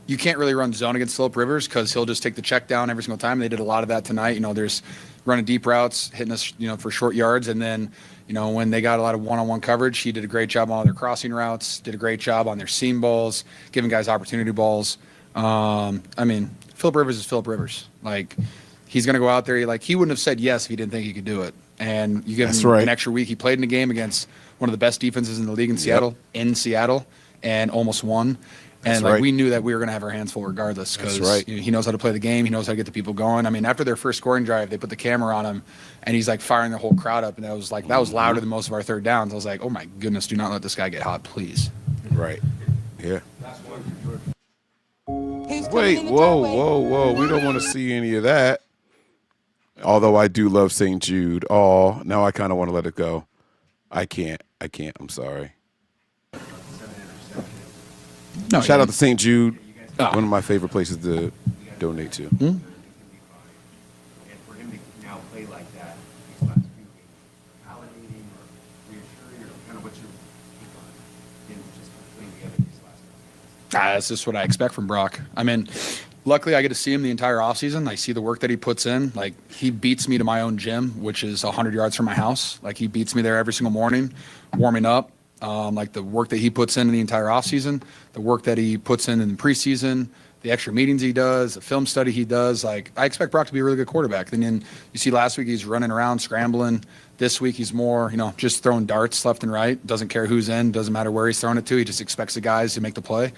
You can't really run zone against Phillip Rivers because he'll just take the check down every single time. They did a lot of that tonight. There's running deep routes, hitting us, for short yards. And then, when they got a lot of one-on-one coverage, he did a great job on all their crossing routes, did a great job on their seam balls, giving guys opportunity balls. I mean, Phillip Rivers is Phillip Rivers. Like, he's going to go out there. Like, he wouldn't have said yes if he didn't think he could do it. And you give him an extra week. He played in a game against one of the best defenses in the league in Seattle, and almost won. And we knew that we were going to have our hands full regardless because he knows how to play the game. He knows how to get the people going. I mean, after their first scoring drive, they put the camera on him, and he's like firing the whole crowd up. And that was louder than most of our third downs. I was like, oh my goodness, do not let this guy get hot, please. Right. Yeah. Wait, whoa. We don't want to see any of that. Although I do love St. Jude. Oh, now I kind of want to let it go. I can't. I'm sorry. No, Shout out to St. Jude, one of my favorite places to donate to. And for him to now play like that, these last few games, validating or reassuring, or kind of what's your take on him just putting together these last couple games? That's just what I expect from Brock. I mean, luckily I get to see him the entire offseason. I see the work that he puts in. Like, he beats me to my own gym, which is 100 yards from my house. Like, he beats me there every single morning, warming up. Like the work that he puts in the entire offseason, the work that he puts in the preseason, the extra meetings he does, the film study he does. Like, I expect Brock to be a really good quarterback. And then you see last week he's running around, scrambling. This week he's more, just throwing darts left and right. Doesn't care who's in, doesn't matter where he's throwing it to. He just expects the guys to make the play.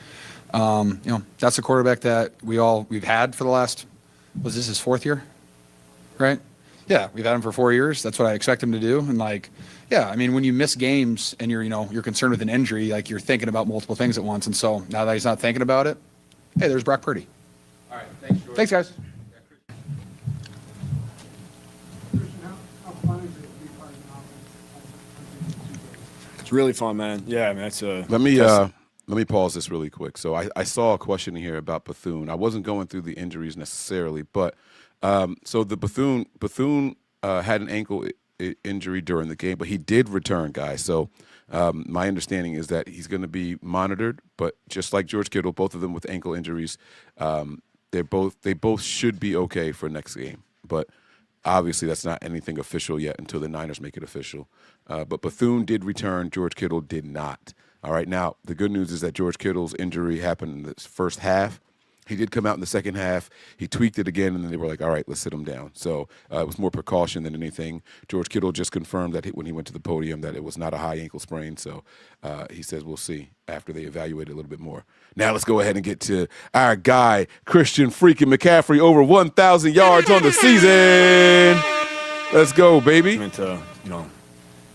That's a quarterback that we've had for the last, was this his fourth year? Right? Yeah, we've had him for 4 years. That's what I expect him to do. And I mean, when you miss games and you're concerned with an injury, like you're thinking about multiple things at once. And so now that he's not thinking about it, hey, there's Brock Purdy. All right, thanks, George. Thanks, guys. Christian, how fun is it to be part of an offense? It's really fun, man. Yeah, I mean, that's a. Let me pause this really quick. So I saw a question here about Bethune. I wasn't going through the injuries necessarily, but so the Bethune had an ankle injury during the game, but he did return, guys. So my understanding is that he's going to be monitored, but just like George Kittle, both of them with ankle injuries, they both should be okay for next game. But obviously that's not anything official yet until the Niners make it official. But Bethune did return. George Kittle did not. All right, now the good news is that George Kittle's injury happened in the first half. He did come out in the second half. He tweaked it again, and then they were like, all right, let's sit him down. So it was more precaution than anything. George Kittle just confirmed that when he went to the podium that it was not a high ankle sprain. So he says we'll see after they evaluate it a little bit more. Now let's go ahead and get to our guy, Christian freaking McCaffrey, over 1,000 yards on the season. Let's go, baby. To,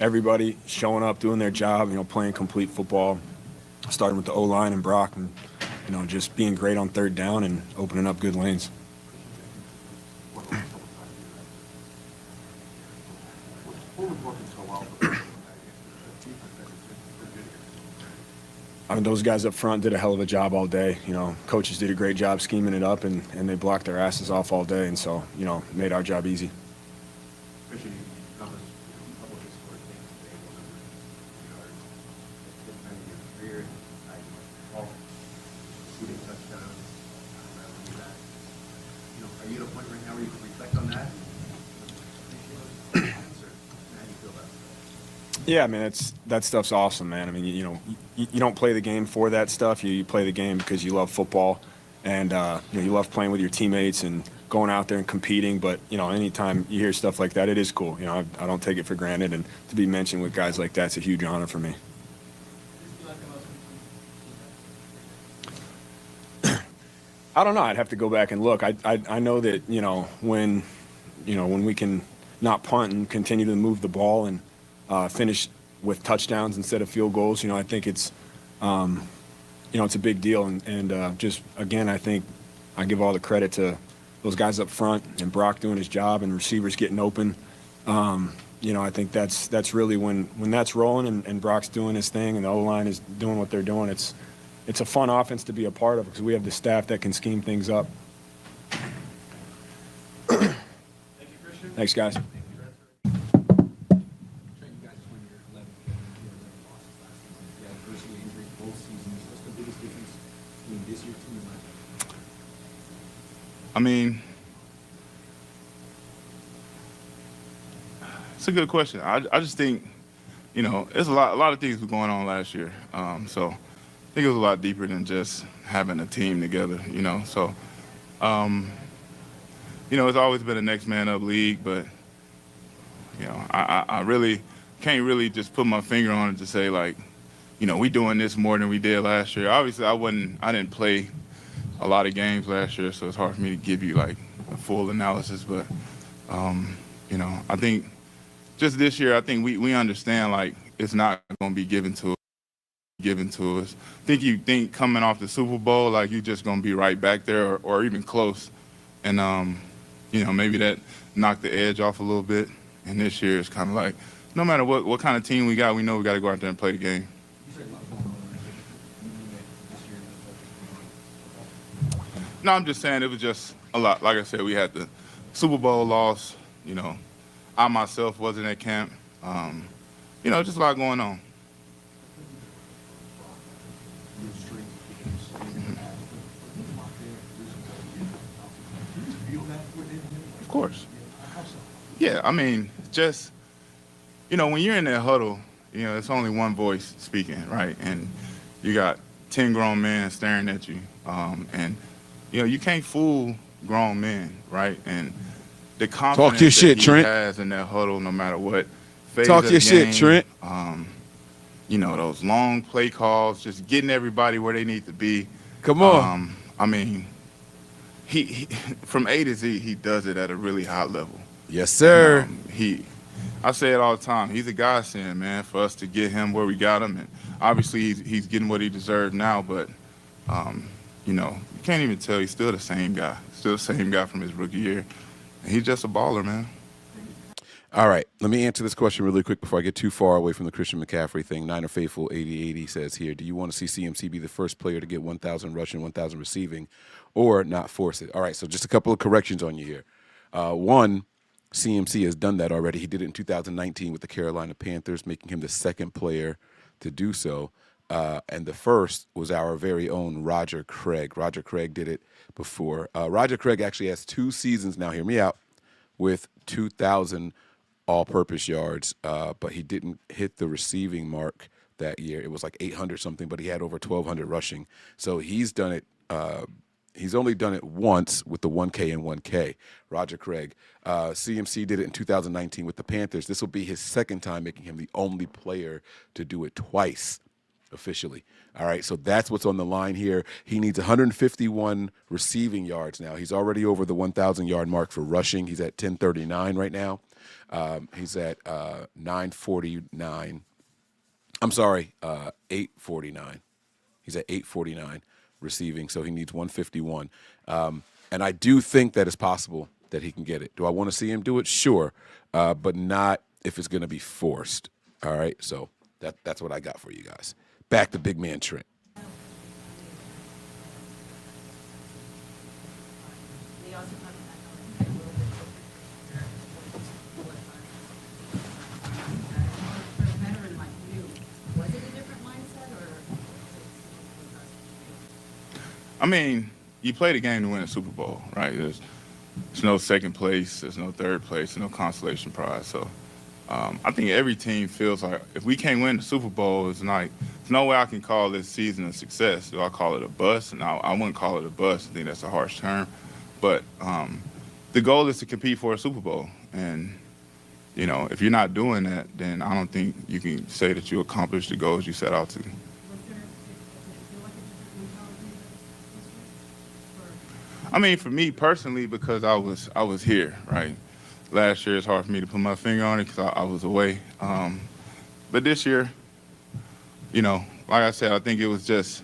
everybody showing up, doing their job, playing complete football, starting with the O-line and Brock, and just being great on third down and opening up good lanes. I mean, those guys up front did a hell of a job all day. Coaches did a great job scheming it up, and they blocked their asses off all day, and so, made our job easy. Are you at a point right now where you can reflect on that? Yeah, I mean, that stuff's awesome, man. I mean, you don't play the game for that stuff. You play the game because you love football, and you love playing with your teammates and going out there and competing. But anytime you hear stuff like that, it is cool. I don't take it for granted, and to be mentioned with guys like that's a huge honor for me. I don't know. I'd have to go back and look. I know that when we can not punt and continue to move the ball and finish with touchdowns instead of field goals. I think it's it's a big deal. And just again, I think I give all the credit to those guys up front and Brock doing his job and receivers getting open. I think that's really when that's rolling and Brock's doing his thing and the O-line is doing what they're doing. It's a fun offense to be a part of because we have the staff that can scheme things up. Thank you, Christian. Thanks, guys. I mean, it's a good question. I just think, there's a lot of things were going on last year. So I think it was a lot deeper than just having a team together, So, it's always been a next man up league, but, I really can't really just put my finger on it to say, like, we doing this more than we did last year. Obviously, I didn't play a lot of games last year, so it's hard for me to give you, like, a full analysis. But, I think just this year, I think we understand, like, it's not going to be given to us. You think coming off the Super Bowl, like, you're just going to be right back there or even close. And, maybe that knocked the edge off a little bit. And this year it's kind of like, no matter what kind of team we got, we know we got to go out there and play the game. No, I'm just saying it was just a lot. Like I said, we had the Super Bowl loss. I myself wasn't at camp. Just a lot going on. Of course. Yeah, I mean, just, when you're in that huddle, it's only one voice speaking, right? And you got 10 grown men staring at you. And, you can't fool grown men, right? And the confidence Talk your shit, that he Trent. has in that huddle, no matter what phase Talk of your the shit, game, Trent. Those long play calls, just getting everybody where they need to be. Come on. I mean, he from A to Z, he does it at a really high level. Yes, sir. And, I say it all the time. He's a godsend, man, for us to get him where we got him. And obviously he's getting what he deserves now, but, you can't even tell he's still the same guy. Still the same guy from his rookie year. And he's just a baller, man. All right, let me answer this question really quick before I get too far away from the Christian McCaffrey thing. Niner Faithful 8080 says here, do you want to see CMC be the first player to get 1,000 rushing, 1,000 receiving, or not force it? All right, so just a couple of corrections on you here. One, CMC has done that already. He did it in 2019 with the Carolina Panthers, making him the second player to do so. And the first was our very own Roger Craig. Roger Craig did it before. Roger Craig actually has 2 seasons now, hear me out, with 2,000 all-purpose yards, but he didn't hit the receiving mark that year. It was like 800 something, but he had over 1,200 rushing. So he's done it He's only done it once with the 1K and 1K. Roger Craig. CMC did it in 2019 with the Panthers. This will be his second time, making him the only player to do it twice officially. All right, so that's what's on the line here. He needs 151 receiving yards now. He's already over the 1,000-yard mark for rushing. He's at 1039 right now. He's at 949. I'm sorry, 849. He's at 849 receiving, so he needs 151. And I do think that it's possible that he can get it. Do I want to see him do it? Sure, but not if it's going to be forced. All right, so that's what I got for you guys. Back to big man Trent. They also talk about how it's a little bit for a veteran like you, was it a different mindset or I mean, you play the game to win a Super Bowl, right? There's no second place, there's no third place, there's no consolation prize. So I think every team feels like if we can't win the Super Bowl, it's like there's no way I can call this season a success. Do I call it a bust? And I wouldn't call it a bust. I think that's a harsh term. But the goal is to compete for a Super Bowl. And, you know, if you're not doing that, then I don't think you can say that you accomplished the goals you set out to. I mean, for me personally, because I was here, right? Last year, it's hard for me to put my finger on it because I was away. But this year, you know, like I said, I think it was just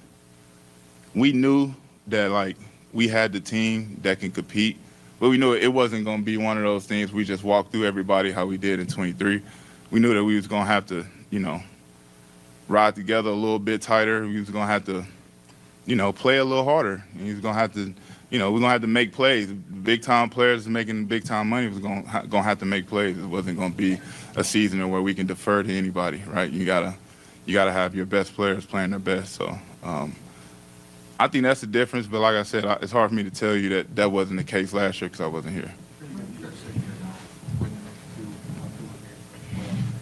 we knew that, like, we had the team that can compete, but we knew it wasn't going to be one of those things we just walked through everybody how we did in 23. We knew that we was going to have to, you know, ride together a little bit tighter. We was going to have to, you know, play a little harder. And he was going to have to, you know, we're going to have to make plays. Big-time players making big-time money was going to have to make plays. It wasn't going to be a season where we can defer to anybody, right? You gotta have your best players playing their best. So I think that's the difference. But like I said, it's hard for me to tell you that wasn't the case last year because I wasn't here.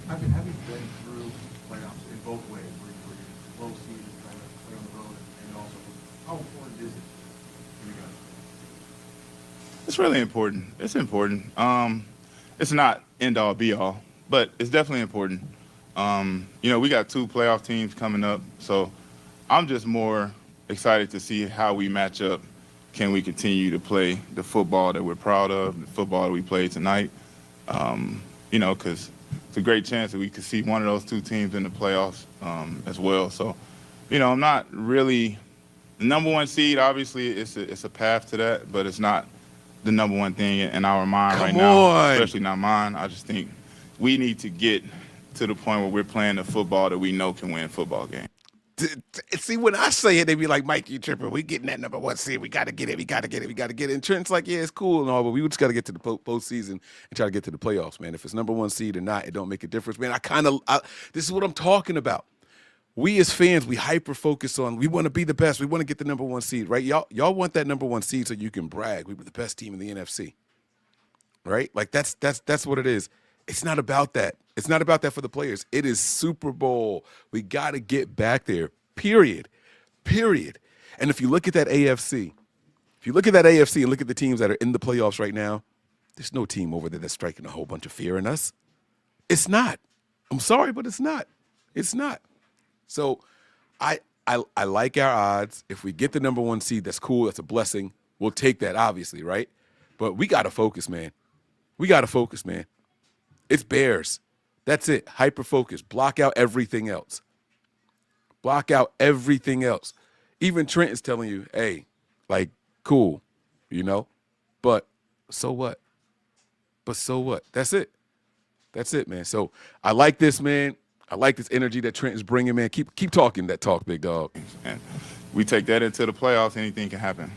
Having been through playoffs in both ways, where you're low seed and trying to play on the road, and also how important is it for you guys? It's really important. It's important. It's not end all be all, but it's definitely important. You know, we got 2 playoff teams coming up, so I'm just more excited to see how we match up. Can we continue to play the football that we're proud of, the football that we played tonight? You know, because it's a great chance that we could see one of those 2 teams in the playoffs as well. So, you know, I'm not really the number 1 seed. Obviously, it's a path to that, but it's not the number 1 thing in our mind right now, especially not mine. I just think we need to get to the point where we're playing the football that we know can win football games. See, when I say it, they be like, Mike, you tripping. We getting that number 1 seed. We got to get it. We got to get it. We got to get it. And Trent's like, yeah, it's cool and all, but we just got to get to the postseason and try to get to the playoffs, man. If it's number 1 seed or not, it don't make a difference, man. This is what I'm talking about. We as fans, we hyper-focus on, we want to be the best. We want to get the number 1 seed, right? Y'all want that number 1 seed so you can brag. We were the best team in the NFC, right? Like, that's what it is. It's not about that. It's not about that for the players. It is Super Bowl. We got to get back there, period. And if you look at that AFC, and look at the teams that are in the playoffs right now, there's no team over there that's striking a whole bunch of fear in us. It's not. I'm sorry, but it's not. It's not. So I like our odds. If we get the number 1 seed, that's cool. That's a blessing. We'll take that, obviously, right? But we got to focus, man. It's Bears. That's it. Hyper-focus. Block out everything else. Even Trent is telling you, hey, like, cool, you know? But so what? That's it, man. So I like this, man. I like this energy that Trent is bringing, man. Keep talking that talk, big dog. And we take that into the playoffs, anything can happen.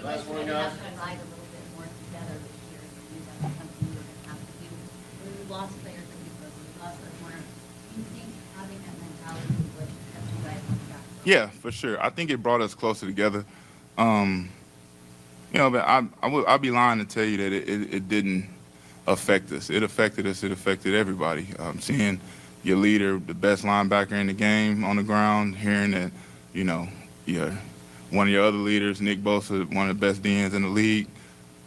last one, guys. A little bit more together this year, so that's something you're going to have to do. We lost players that we lost our corner. Do you think having that mentality would help you guys on track? Yeah, for sure. I think it brought us closer together. You know, but I'd be lying to tell you that it didn't affect us. It affected us. It affected everybody. Seeing your leader, the best linebacker in the game, on the ground, hearing that, you know, one of your other leaders, Nick Bosa, one of the best DNs in the league,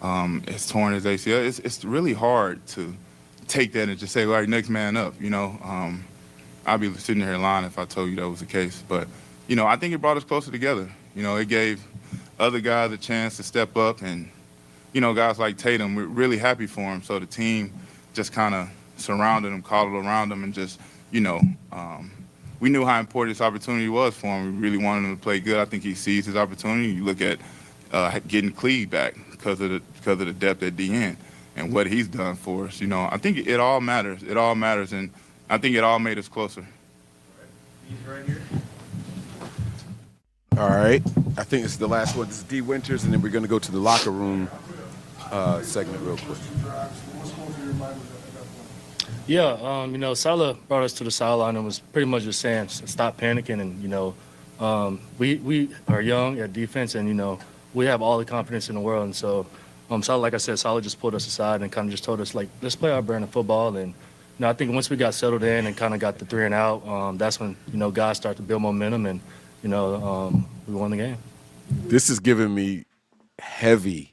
has torn his ACL. It's really hard to take that and just say, all right, next man up, you know. I'd be sitting here lying if I told you that was the case. But, you know, I think it brought us closer together. You know, it gave other guys a chance to step up. And, you know, guys like Tatum, we're really happy for him. So the team just kind of surrounded him, coddled around him, and just, you know, we knew how important this opportunity was for him. We really wanted him to play good. I think he sees his opportunity. You look at getting Cleve back because of the depth at the end and what he's done for us. You know, I think it all matters. It all matters, and I think it all made us closer. He's right here. All right. I think this is the last one. This is D. Winters, and then we're going to go to the locker room segment real quick. Yeah, you know, Salah brought us to the sideline and was pretty much just saying, stop panicking. And, you know, we are young at defense, and, you know, we have all the confidence in the world. And so, Salah, like I said, Salah just pulled us aside and kind of just told us, like, let's play our brand of football. And, you know, I think once we got settled in and kind of got the 3 and out, that's when, you know, guys start to build momentum and, you know, we won the game. This is giving me heavy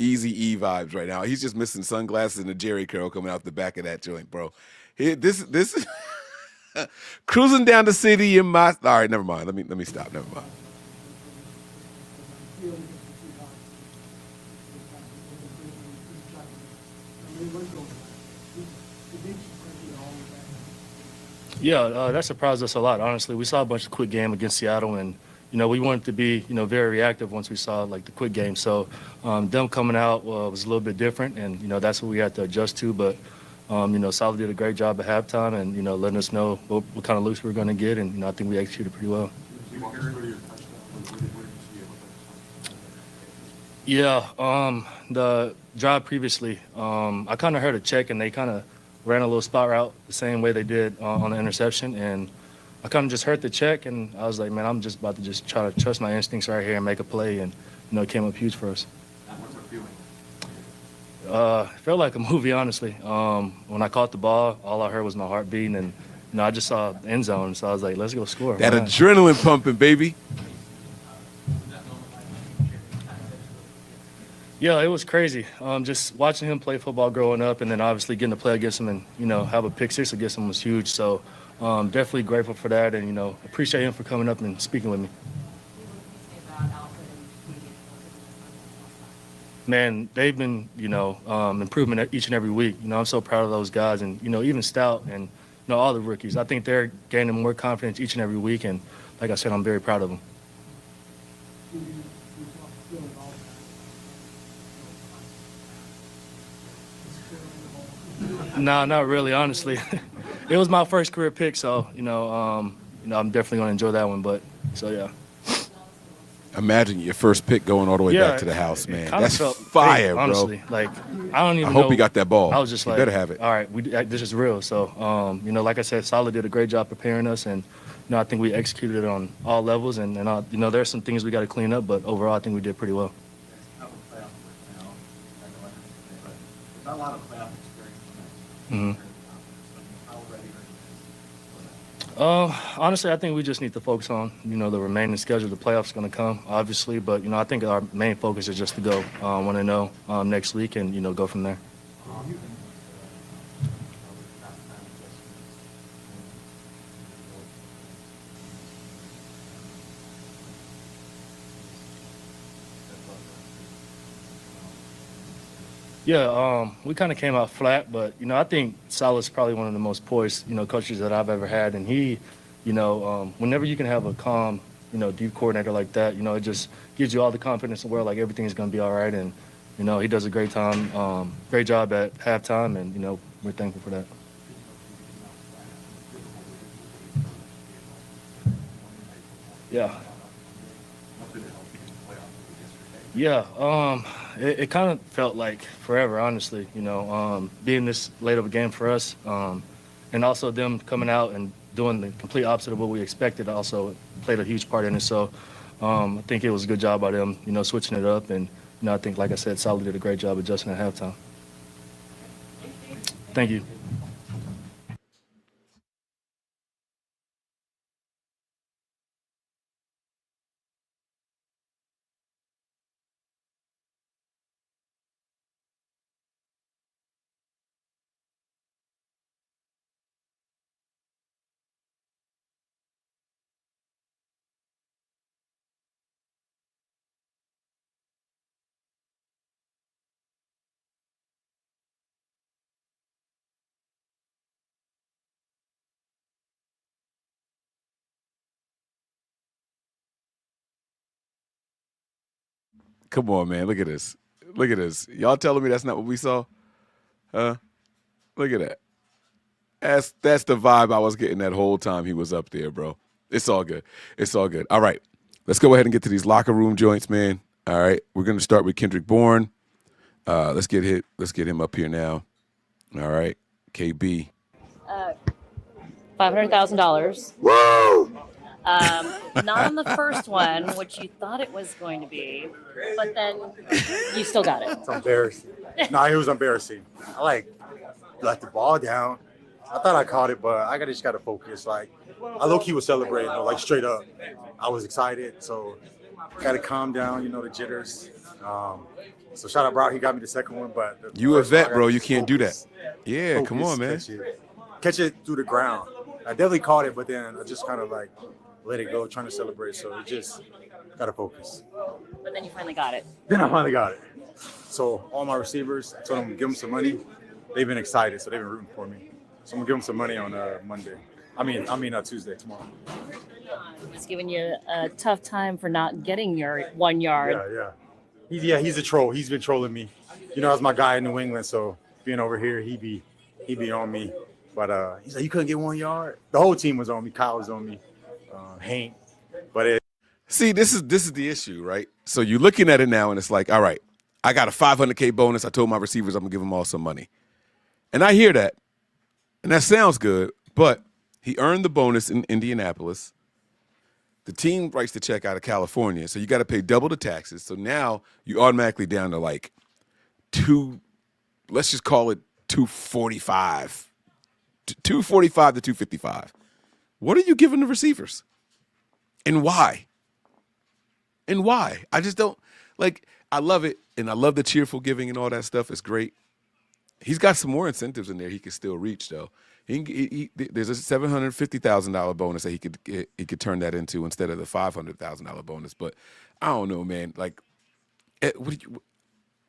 Easy E vibes right now. He's just missing sunglasses and a Jerry curl coming out the back of that joint, bro. This is cruising down the city in my. All right, never mind. Let me stop. Never mind. Yeah, that surprised us a lot, honestly. We saw a bunch of quick game against Seattle, and, you know, we wanted to be, you know, very reactive once we saw, like, the quick game. So them coming out was a little bit different, and, you know, that's what we had to adjust to. But, you know, Salah did a great job at halftime and, you know, letting us know what kind of looks we were going to get, and, you know, I think we executed pretty well. Yeah, the drive previously, I kind of heard a check, and they kind of ran a little spot route the same way they did on the interception, and I kind of just heard the check, and I was like, man, I'm just about to just try to trust my instincts right here and make a play, and, you know, it came up huge for us. What's the feeling? It felt like a movie, honestly. When I caught the ball, all I heard was my heart beating, and, you know, I just saw the end zone, so I was like, let's go score. That adrenaline pumping, baby. Yeah, it was crazy. Just watching him play football growing up, and then obviously getting to play against him and, you know, have a pick six against him was huge. So definitely grateful for that, and, you know, appreciate him for coming up and speaking with me. Man, they've been, you know, improving each and every week. You know, I'm so proud of those guys, and, you know, even Stout and, you know, all the rookies. I think they're gaining more confidence each and every week, and like I said, I'm very proud of them. No, not really, honestly. It was my first career pick, so, you know, I'm definitely going to enjoy that one. But, so, yeah. Imagine your first pick going all the way back to the house, man. That's fire, bro. Honestly, like, I don't even I know. hope he got that ball. I was just You like, better have it. All right, this is real. So, you know, like I said, Salah did a great job preparing us, and, you know, I think we executed it on all levels. And you know, there's some things we got to clean up, but overall, I think we did pretty well. Not a lot of playoff experience. Mm-hmm. Honestly, I think we just need to focus on, you know, the remaining schedule. The playoffs going to come, obviously, but, you know, I think our main focus is just to go 1-0 next week and, you know, go from there. Yeah, we kind of came out flat, but, you know, I think Salah's probably one of the most poised, you know, coaches that I've ever had. And he, you know, whenever you can have a calm, you know, deep coordinator like that, you know, it just gives you all the confidence in the world, like everything's going to be all right. And, you know, he does a great job at halftime, and, you know, we're thankful for that. Yeah. Yeah, it kind of felt like forever, honestly, you know, being this late of a game for us, and also them coming out and doing the complete opposite of what we expected also played a huge part in it. So I think it was a good job by them, you know, switching it up. And, you know, I think, like I said, Salah did a great job adjusting at halftime. Thank you. Come on, man. Look at this. Look at this. Y'all telling me that's not what we saw? Huh? Look at that. That's the vibe I was getting that whole time he was up there, bro. It's all good. It's all good. All right. Let's go ahead and get to these locker room joints, man. All right. We're going to start with Kendrick Bourne. Let's get him up here now. All right. KB. $500,000. Woo! Not on the first one, which you thought it was going to be, but then you still got it. It's embarrassing. No, it was embarrassing. I let the ball down. I thought I caught it, but I just got to focus. I low-key was celebrating, straight up. I was excited, so got to calm down, the jitters. So shout out Brock, he got me the second one, but you a vet, bro. You can't do that. Yeah, focus, come on, man. Catch it through the ground. I definitely caught it, but then I just kind of let it go, trying to celebrate. So it just got to focus. But then you finally got it. Then I finally got it. So all my receivers, I told them to give them some money. They've been excited, so they've been rooting for me. So I'm gonna give them some money on Monday. I mean Tuesday, tomorrow. He's giving you a tough time for not getting your 1 yard. Yeah. He's a troll. He's been trolling me. That's my guy in New England. So being over here, he be on me. But he's like, you couldn't get 1 yard. The whole team was on me. Kyle was on me. Hank. But see, this is the issue, right? So you're looking at it now, and it's like, all right, I got a $500K bonus. I told my receivers I'm gonna give them all some money, and I hear that, and that sounds good. But he earned the bonus in Indianapolis. The team writes the check out of California, so you got to pay double the taxes. So now you automatically down to let's just call it 245, 245 to 255. What are you giving the receivers? And why? I just don't I love it, and I love the cheerful giving and all that stuff. It's great. He's got some more incentives in there he could still reach, though. There's a $750,000 bonus that he could turn that into instead of the $500,000 bonus. But I don't know, man.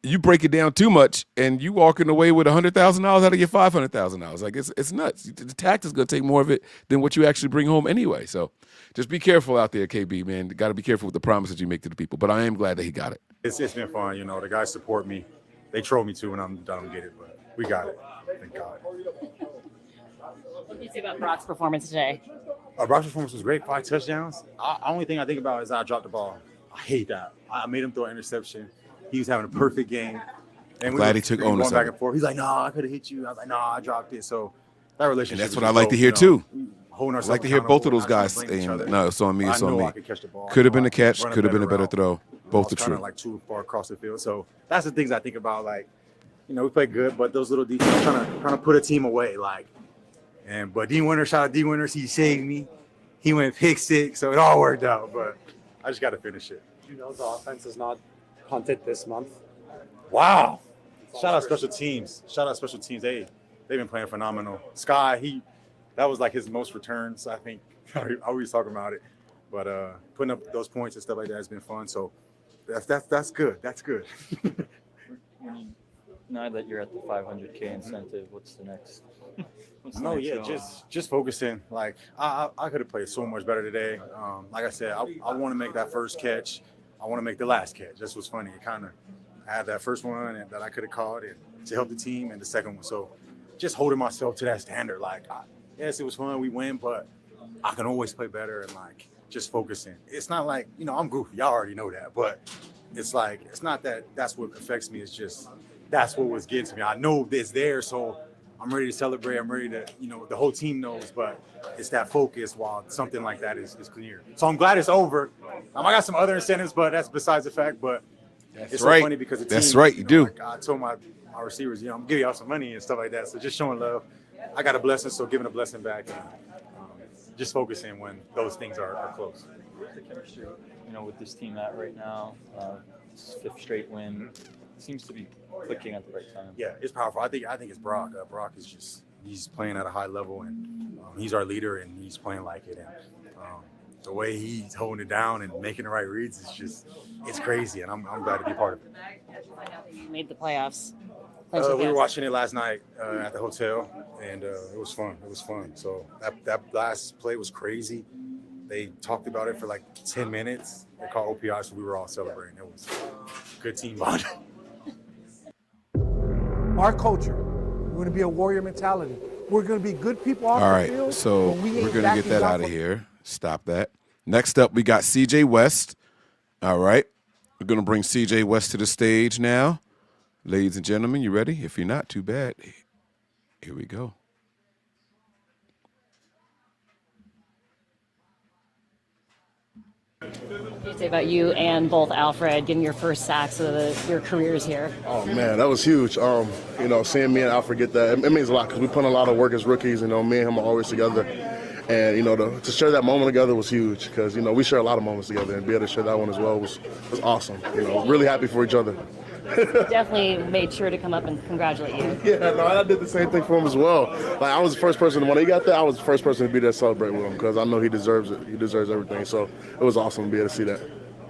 You break it down too much, and you walking away with $100,000 out of your $500,000. It's nuts. The tax is gonna take more of it than what you actually bring home anyway. So just be careful out there, KB, man. Got to be careful with the promises you make to the people. But I am glad that he got it. it's been fun. The guys support me. They troll me too when I'm done get it, but we got it. Thank God. What do you say about Brock's performance today? Brock's performance was great. 5 touchdowns. Only thing I think about is I dropped the ball. I hate that. I made him throw an interception. He was having a perfect game. And glad he took ownership. Going back and forth. He's like, no, I could have hit you. I was like, no, I dropped it. So that relationship. And that's what I like to hear too. I I like to hear both of those guys. No, it's on me. It's on me. Could have been a catch. Could have been a better throw. Both are true. Too far across the field. So that's the things I think about. We play good, but those little details trying to put a team away. But D Winters, shout out D Winters. He saved me. He went pick 6, so it all worked out. But I just got to finish it. The offense is not punted this month. Wow. Shout out special teams. They've been playing phenomenal. Sky, that was his most returns, I think. I always talk about it. But putting up those points and stuff like that has been fun. So that's good. That's good. Now that you're at the 500K incentive, what's the next? Just focusing. I could have played so much better today. Like I said, I want to make that first catch. I want to make the last catch. That's what's funny. It kind of had that first one that I could have caught and to help the team, and the second one. So just holding myself to that standard. Yes, it was fun. We win, but I can always play better and just focusing. It's not I'm goofy. Y'all already know that, but it's not that's what affects me. It's just that's what was getting to me. I know it's there, so I'm ready to celebrate. I'm ready to, the whole team knows, but it's that focus while something like that is clear. So I'm glad it's over. I got some other incentives, but that's besides the fact. But that's it's right. so funny because the team, that's right. You do. I told my receivers, I'm giving y'all some money and stuff like that. So just showing love. I got a blessing, so giving a blessing back. And, just focusing when those things are close. Where's the chemistry, with this team at right now? 5th straight win. Seems to be clicking at the right time. Yeah, it's powerful. I think it's Brock. Brock is he's playing at a high level, and he's our leader, and he's playing like it. And the way he's holding it down and making the right reads is it's crazy, and I'm glad to be part of it. You made the playoffs. We were watching it last night at the hotel, and it was fun. So that last play was crazy. They talked about it for 10 minutes. They called OPI, so we were all celebrating. It good team bond. Our culture, we're going to be a warrior mentality. We're going to be good people off All the right, field. so but we we're ain't going to get backing that y'all out of for- here. Stop that. Next up, we got CJ West. All right. We're going to bring CJ West to the stage now. Ladies and gentlemen, you ready? If you're not, too bad. Here we go. What do you say about you and both Alfred getting your first sacks of your careers here? Oh man, that was huge. You know, seeing me and Alfred get that, it means a lot because we put in a lot of work as rookies. You know, me and him are always together, and you know, to share that moment together was huge because you know we share a lot of moments together, and be able to share that one as well was awesome. You know, really happy for each other. Definitely made sure to come up and congratulate you. Yeah, no, I did the same thing for him as well. Like I was the first person when he got there, I was the first person to be there to celebrate with him because I know he deserves it. He deserves everything. So it was awesome to be able to see that.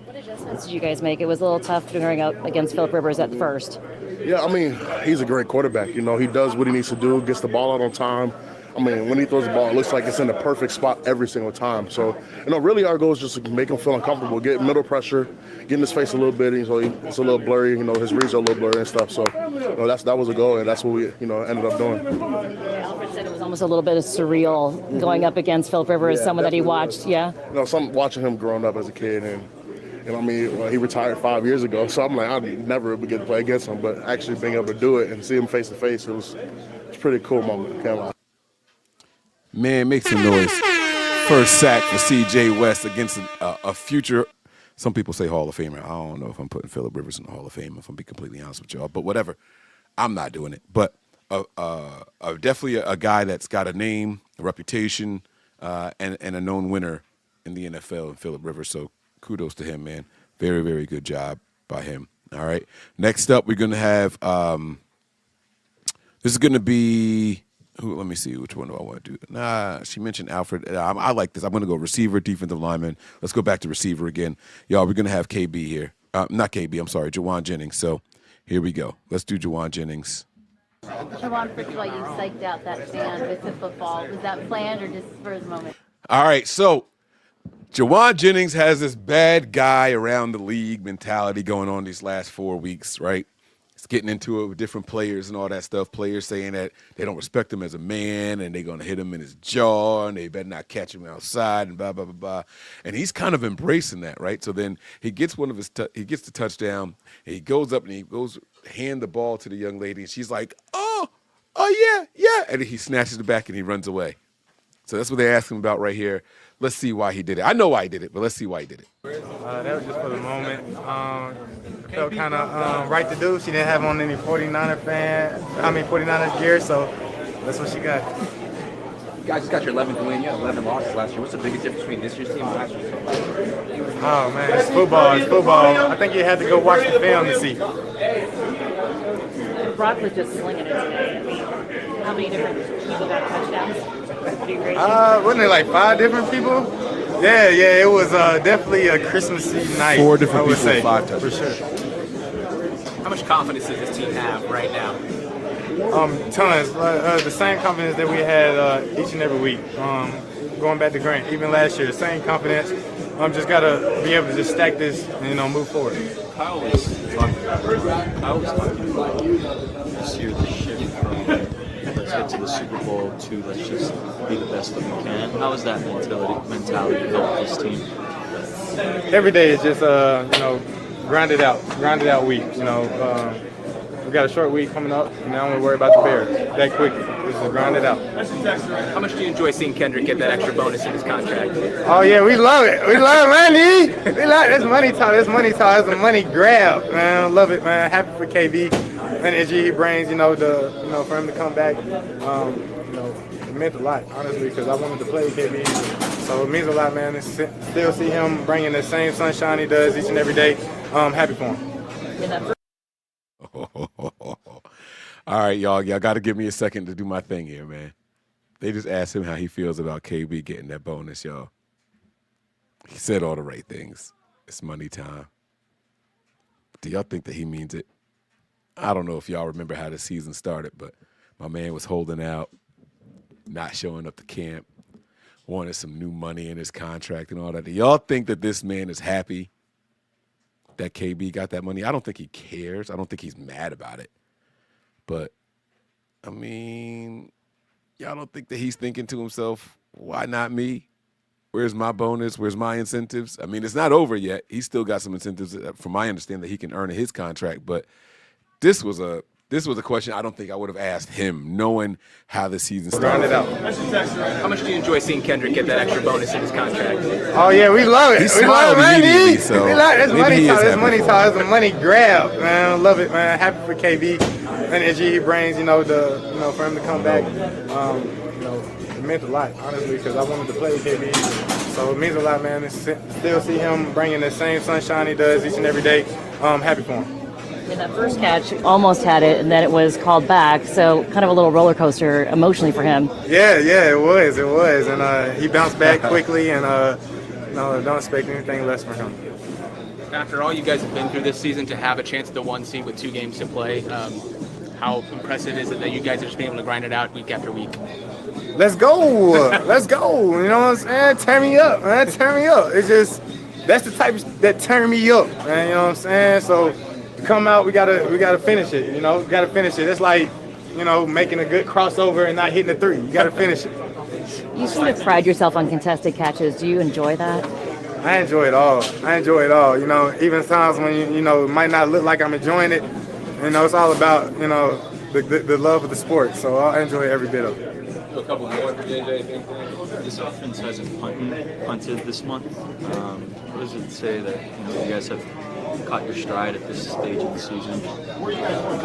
What adjustments did you guys make? It was a little tough going up against Philip Rivers at first. Yeah, I mean, he's a great quarterback. You know, he does what he needs to do, gets the ball out on time. I mean, when he throws the ball, it looks like it's in the perfect spot every single time. So, you know, really our goal is just to make him feel uncomfortable, get middle pressure, get in his face a little bit. So it's a little blurry, you know, his reads are a little blurry and stuff. So, you know, that was a goal, and that's what we, you know, ended up doing. Alfred said it was almost a little bit of surreal going up against Philip Rivers, Yeah, someone that he definitely watched. Yeah. You know, watching him growing up as a kid, and I mean, well, he retired 5 years ago, so I'm like, I'd never get to play against him. But actually being able to do it and see him face to face, it's a pretty cool moment. Can't lie. Man, make some noise. First sack for CJ West against a future, some people say Hall of Famer. I don't know if I'm putting Philip Rivers in the Hall of Fame, if I'm being completely honest with y'all. But whatever. I'm not doing it. But definitely a guy that's got a name, a reputation, and a known winner in the NFL, and Philip Rivers. So kudos to him, man. Very, very good job by him. All right. Next up, we're going to have this is going to be let me see, which one do I want to do? Nah, she mentioned Alfred. I like this. I'm going to go receiver, defensive lineman. Let's go back to receiver again. Y'all, we're going to have KB here. Not KB, I'm sorry, Jawan Jennings. So here we go. Let's do Jawan Jennings. Jawan, first of all, you psyched out that fan with the football. Was that planned or just for the moment? All right, so Jawan Jennings has this bad guy around the league mentality going on these last 4 weeks, right? It's getting into it with different players and all that stuff. Players saying that they don't respect him as a man and they're going to hit him in his jaw and they better not catch him outside and blah, blah, blah, blah. And he's kind of embracing that, right? So then he gets he gets the touchdown and he goes up and he goes hand the ball to the young lady and she's like, oh, yeah. And he snatches it back and he runs away. So that's what they're asking about right here. Let's see why he did it. I know why he did it, but let's see why he did it. That was just for the moment. It felt kind of right to do. She didn't have on any 49ers gear, so that's what she got. You guys just got your 11th win. You had 11 losses last year. What's the biggest difference between this year's team and last year's team? Oh, man, it's football. It's football. I think you had to go watch the film to see. Brock was just slinging it today. I mean, how many different people got touchdowns? Wasn't it like 5 different people? Yeah, it was definitely a Christmas Eve night. 4 different I would people, say, 5 touchdowns. for sure. How much confidence does this team have right now? Tons. The same confidence that we had each and every week. Going back to Grant, even last year, same confidence. Just gotta be able to just stack this and move forward. Kyle was talking about this year the shift from let's get to the Super Bowl to let's just be the best that we can. How has that mentality helped this team? Every day is just grind it out week. We got a short week coming up, and now we worry about the Bears that quick. Just grind it out. How much do you enjoy seeing Kendrick get that extra bonus in his contract? Oh yeah, we love it. We love money. We love it's money talk. It's money talk. It's a money grab, man. I love it, man. Happy for KB. Energy he brings, for him to come back. It meant a lot, honestly, because I wanted to play with KB. So it means a lot, man. To still see him bringing the same sunshine he does each and every day. Happy for him. All right, y'all got to give me a second to do my thing here, man. They just asked him how he feels about KB getting that bonus, y'all. He said all the right things. It's money time. Do y'all think that he means it? I don't know if y'all remember how the season started, but my man was holding out, not showing up to camp, wanted some new money in his contract and all that. Do y'all think that this man is happy that KB got that money. I don't think he cares. I don't think he's mad about it. But, I mean, y'all don't think that he's thinking to himself, why not me? Where's my bonus? Where's my incentives? I mean, it's not over yet. He's still got some incentives, from my understanding, that he can earn in his contract. But this was a question I don't think I would have asked him, knowing how the season started. How much do you enjoy seeing Kendrick get that extra bonus in his contract? Oh yeah, we love it. He We love smiled it, immediately, man. so We love it's maybe money he is talk. It's happy money for talk. It's a money grab, man. I love it, man. Happy for KB. Energy he brings, for him to come back. It meant a lot, honestly, because I wanted to play with KB. So it means a lot, man. To still see him bringing the same sunshine he does each and every day. Happy for him. In that first catch, almost had it, and then it was called back. So kind of a little roller coaster emotionally for him. Yeah, it was, and he bounced back quickly, and don't expect anything less from him. After all you guys have been through this season, to have a chance at the 1 seed with 2 games to play, how impressive is it that you guys are just being able to grind it out week after week? Let's go, let's go. You know what I'm saying? Turn me up, man. Turn me up. It's just that's the type that turn me up, man. You know what I'm saying? So to come out, we gotta finish it. We gotta finish it. It's like making a good crossover and not hitting a 3. You gotta finish it. You seem to pride yourself on contested catches. Do you enjoy that? I enjoy it all. Even times when it might not look like I'm enjoying it. It's all about the love of the sport. So I enjoy every bit of it. A couple more for JJ. This offense hasn't punted this month. What does it say that you guys have caught your stride at this stage of the season?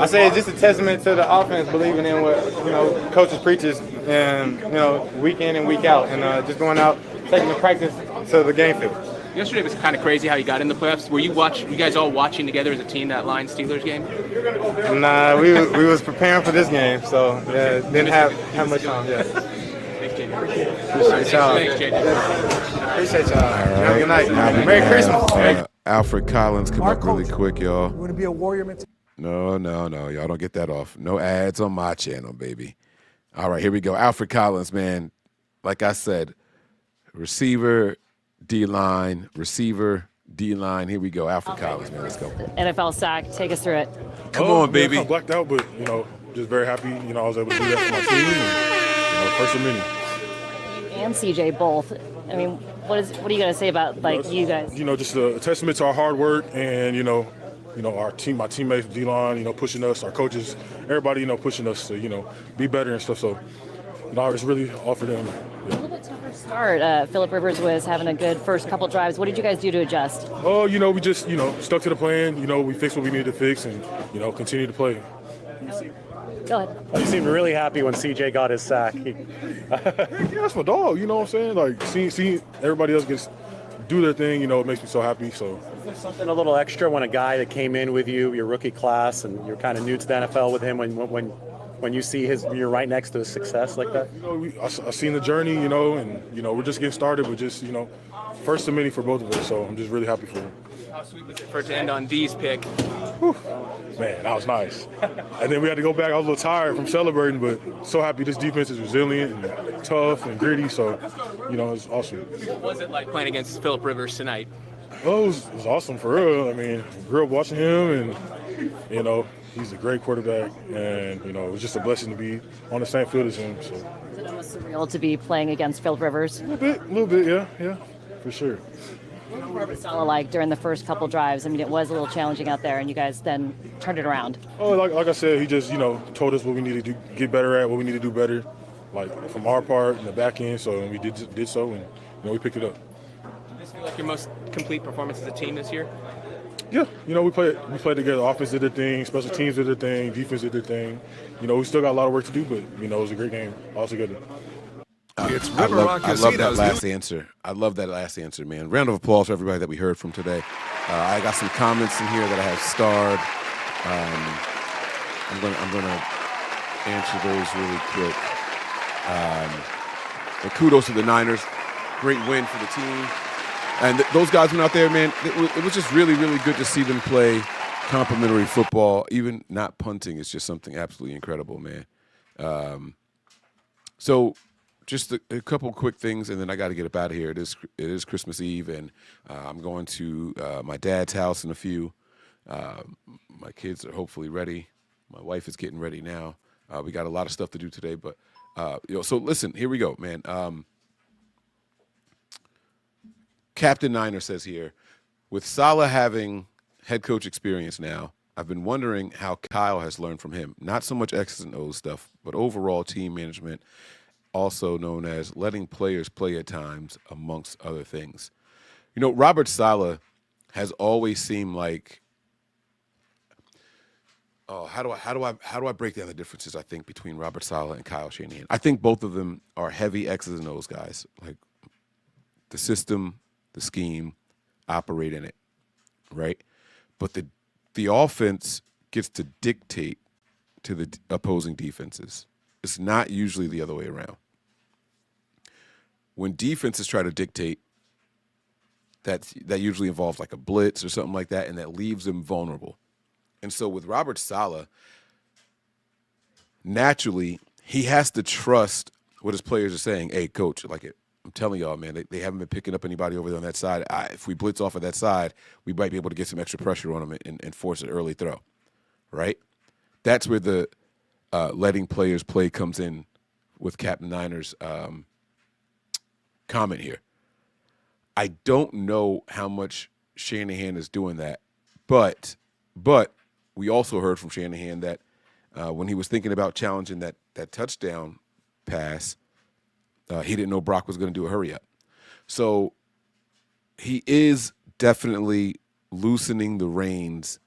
I say it's just a testament to the offense believing in what coaches preaches, and week in and week out, and just going out taking the practice to the game field. Yesterday was kind of crazy how you got in the playoffs. Were you guys all watching together as a team that Lions Steelers game? Nah, we was preparing for this game, so yeah, didn't have much time. Yeah. Thanks, JJ. Appreciate y'all. Thanks, JJ. Appreciate y'all. All Have a good night. Now we Merry have, Christmas. Alfred Collins come up really quick, y'all. You want to be a warrior mentality? No, y'all don't get that off. No ads on my channel, baby. All right, here we go. Alfred Collins, man. Like I said, receiver, D-line, receiver, D-line. Here we go. Alfred Collins, man. Let's go. NFL sack. Take us through it. Come on, baby. I blacked out, but, just very happy, I was able to do that for my team. And, first of many. And CJ both. I mean, what are you gonna say about you guys? Just a testament to our hard work and, our team, my teammates, D-line, pushing us, our coaches, everybody, pushing us to, be better and stuff. So, I just really offer them. A little bit tougher start. Phillip Rivers was having a good first couple drives. What did you guys do to adjust? Oh, we just, stuck to the plan. We fixed what we needed to fix and, continue to play. Go ahead. You seemed really happy when CJ got his sack. Yeah, that's my dog, you know what I'm saying? Like, seeing everybody else do their thing, it makes me so happy. So Is there something a little extra when a guy that came in with you, your rookie class, and you're kind of new to the NFL with him, when you see you're right next to his success like that? I've seen the journey, and, we're just getting started, but just, first of many for both of us. So I'm just really happy for him. How sweet was it for it to end on D's pick? Whew. Man, that was nice. And then we had to go back. I was a little tired from celebrating, but so happy this defense is resilient and tough and gritty. So, it's awesome. What was it like playing against Phillip Rivers tonight? Oh, it was awesome for real. I mean, grew up watching him, and, he's a great quarterback. And, it was just a blessing to be on the same field as him. So. Is it almost surreal to be playing against Phillip Rivers? A little bit, yeah, for sure. What was Salah like during the first couple drives? I mean, it was a little challenging out there, and you guys then turned it around. Oh, like I said, he just, told us what we needed to get better at, what we need to do better, like from our part in the back end. So we did so, and we picked it up. Did this feel like your most complete performance as a team this year? Yeah, we played together. Offense did their thing, special teams did their thing, defense did their thing. We still got a lot of work to do, but it was a great game all together. I love that last answer. I love that last answer, man. Round of applause for everybody that we heard from today. I got some comments in here that I have starred. I'm gonna answer those really quick. And kudos to the Niners. Great win for the team. And those guys went out there, man. It was just really, really good to see them play complimentary football. Even not punting is just something absolutely incredible, man. So just a couple quick things, and then I got to get up out of here. It is Christmas Eve, and I'm going to my dad's house in a few. My kids are hopefully ready. My wife is getting ready now. We got a lot of stuff to do today, but so listen, here we go, man. Captain Niner says here, with Saleh having head coach experience now, I've been wondering how Kyle has learned from him. Not so much X's and O's stuff, but overall team management, also known as letting players play at times, amongst other things. Robert Saleh has always seemed like, how do I break down the differences, I think, between Robert Saleh and Kyle Shanahan? I think both of them are heavy X's and O's guys. Like the system, the scheme, operate in it, right? But the offense gets to dictate to the opposing defenses. It's not usually the other way around. When defenses try to dictate, that usually involves like a blitz or something like that, and that leaves them vulnerable. And so with Robert Saleh, naturally, he has to trust what his players are saying. Hey, coach, I'm telling y'all, man, they haven't been picking up anybody over there on that side. If we blitz off of that side, we might be able to get some extra pressure on them and force an early throw, right? That's where the letting players play comes in with Captain Niner's comment here. I don't know how much Shanahan is doing that, but we also heard from Shanahan that when he was thinking about challenging that touchdown pass, he didn't know Brock was going to do a hurry up. So he is definitely loosening the reins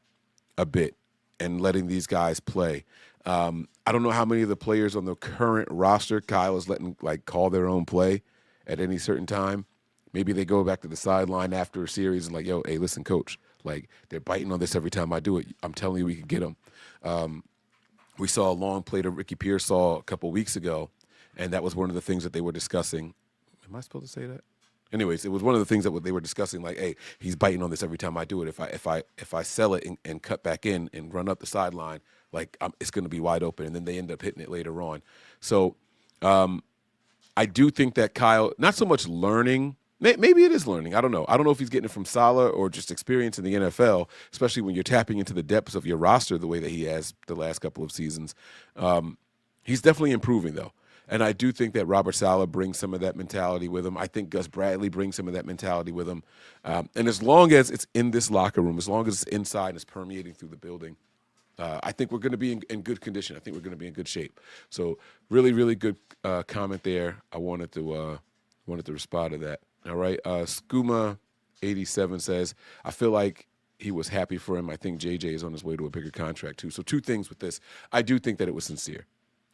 a bit and letting these guys play. I don't know how many of the players on the current roster Kyle is letting call their own play at any certain time. Maybe they go back to the sideline after a series and yo, hey, listen, coach, they're biting on this every time I do it. I'm telling you, we can get them. We saw a long play that Ricky Pierce saw a couple weeks ago, and that was one of the things that they were discussing. Am I supposed to say that? Anyways, it was one of the things that they were discussing. Hey, he's biting on this every time I do it. If I sell it and cut back in and run up the sideline, it's going to be wide open, and then they end up hitting it later on. So I do think that Kyle, not so much learning. Maybe it is learning. I don't know. I don't know if he's getting it from Saleh or just experience in the NFL, especially when you're tapping into the depths of your roster the way that he has the last couple of seasons. He's definitely improving, though. And I do think that Robert Saleh brings some of that mentality with him. I think Gus Bradley brings some of that mentality with him. And as long as it's in this locker room, as long as it's inside and it's permeating through the building, I think we're going to be in good condition. I think we're going to be in good shape. So really, really good comment there. I wanted to respond to that. All right. Skooma87 says, I feel like he was happy for him. I think JJ is on his way to a bigger contract too. So two things with this. I do think that it was sincere.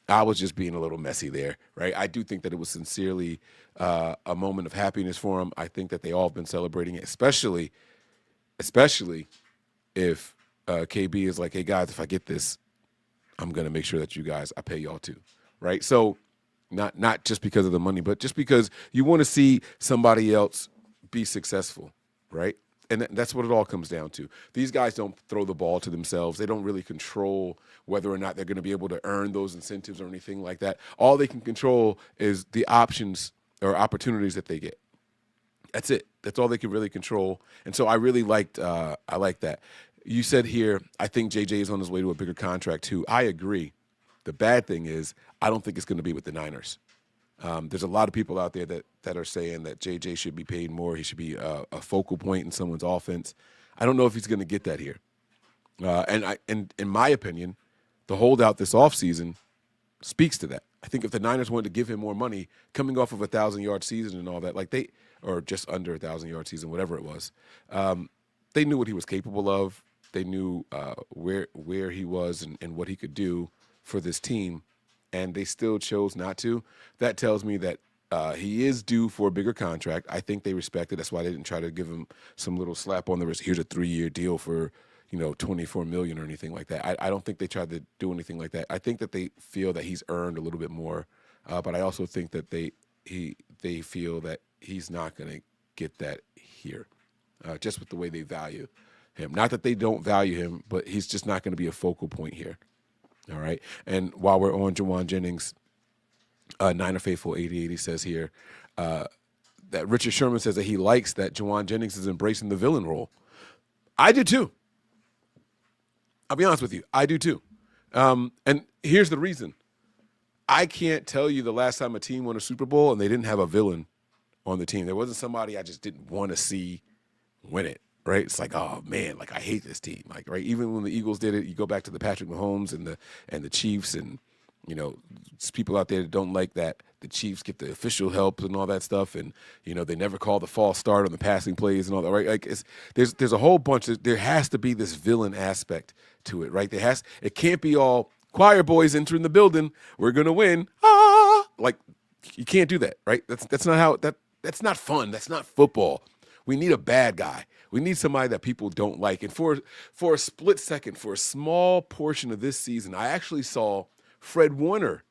I was just being a little messy there, right? I do think that it was sincerely a moment of happiness for him. I think that they all have been celebrating it, especially if KB is like, hey, guys, if I get this, I'm going to make sure that I pay y'all too, right? So not just because of the money, but just because you want to see somebody else be successful, right? And that's what it all comes down to. These guys don't throw the ball to themselves. They don't really control whether or not they're going to be able to earn those incentives or anything like that. All they can control is the options or opportunities that they get. That's it. That's all they can really control. And so I really liked that. You said here, I think JJ is on his way to a bigger contract too. I agree. The bad thing is I don't think it's going to be with the Niners. There's a lot of people out there that are saying that JJ should be paid more. He should be a focal point in someone's offense. I don't know if he's going to get that here. And in my opinion, the holdout this offseason speaks to that. I think if the Niners wanted to give him more money, coming off of a 1,000-yard season and all that, or just under a 1,000-yard season, whatever it was, they knew what he was capable of. They knew where he was and what he could do for this team, and they still chose not to. That tells me that he is due for a bigger contract. I think they respect it. That's why they didn't try to give him some little slap on the wrist. Here's a 3-year deal for $24 million or anything like that. I don't think they tried to do anything like that. I think that they feel that he's earned a little bit more, but I also think that they feel that he's not going to get that here, just with the way they value him. Not that they don't value him, but he's just not going to be a focal point here. All right. And while we're on Juwan Jennings, Niner Faithful 8080 says here that Richard Sherman says that he likes that Juwan Jennings is embracing the villain role. I do too. I'll be honest with you. I do too. And here's the reason. I can't tell you the last time a team won a Super Bowl and they didn't have a villain on the team. There wasn't somebody I just didn't want to see win it, right? It's like, oh man, like I hate this team. Like, right, even when the Eagles did it, you go back to the Patrick Mahomes and the Chiefs, and it's people out there that don't like that the Chiefs get the official help and all that stuff, and they never call the false start on the passing plays and all that, right? Like there's a whole bunch there has to be this villain aspect to it, right? It can't be all choir boys entering the building, we're gonna win. Like you can't do that, right? That's not how that's not fun. That's not football. We need a bad guy. We need somebody that people don't like. And for a split second, for a small portion of this season, I actually saw Fred Warner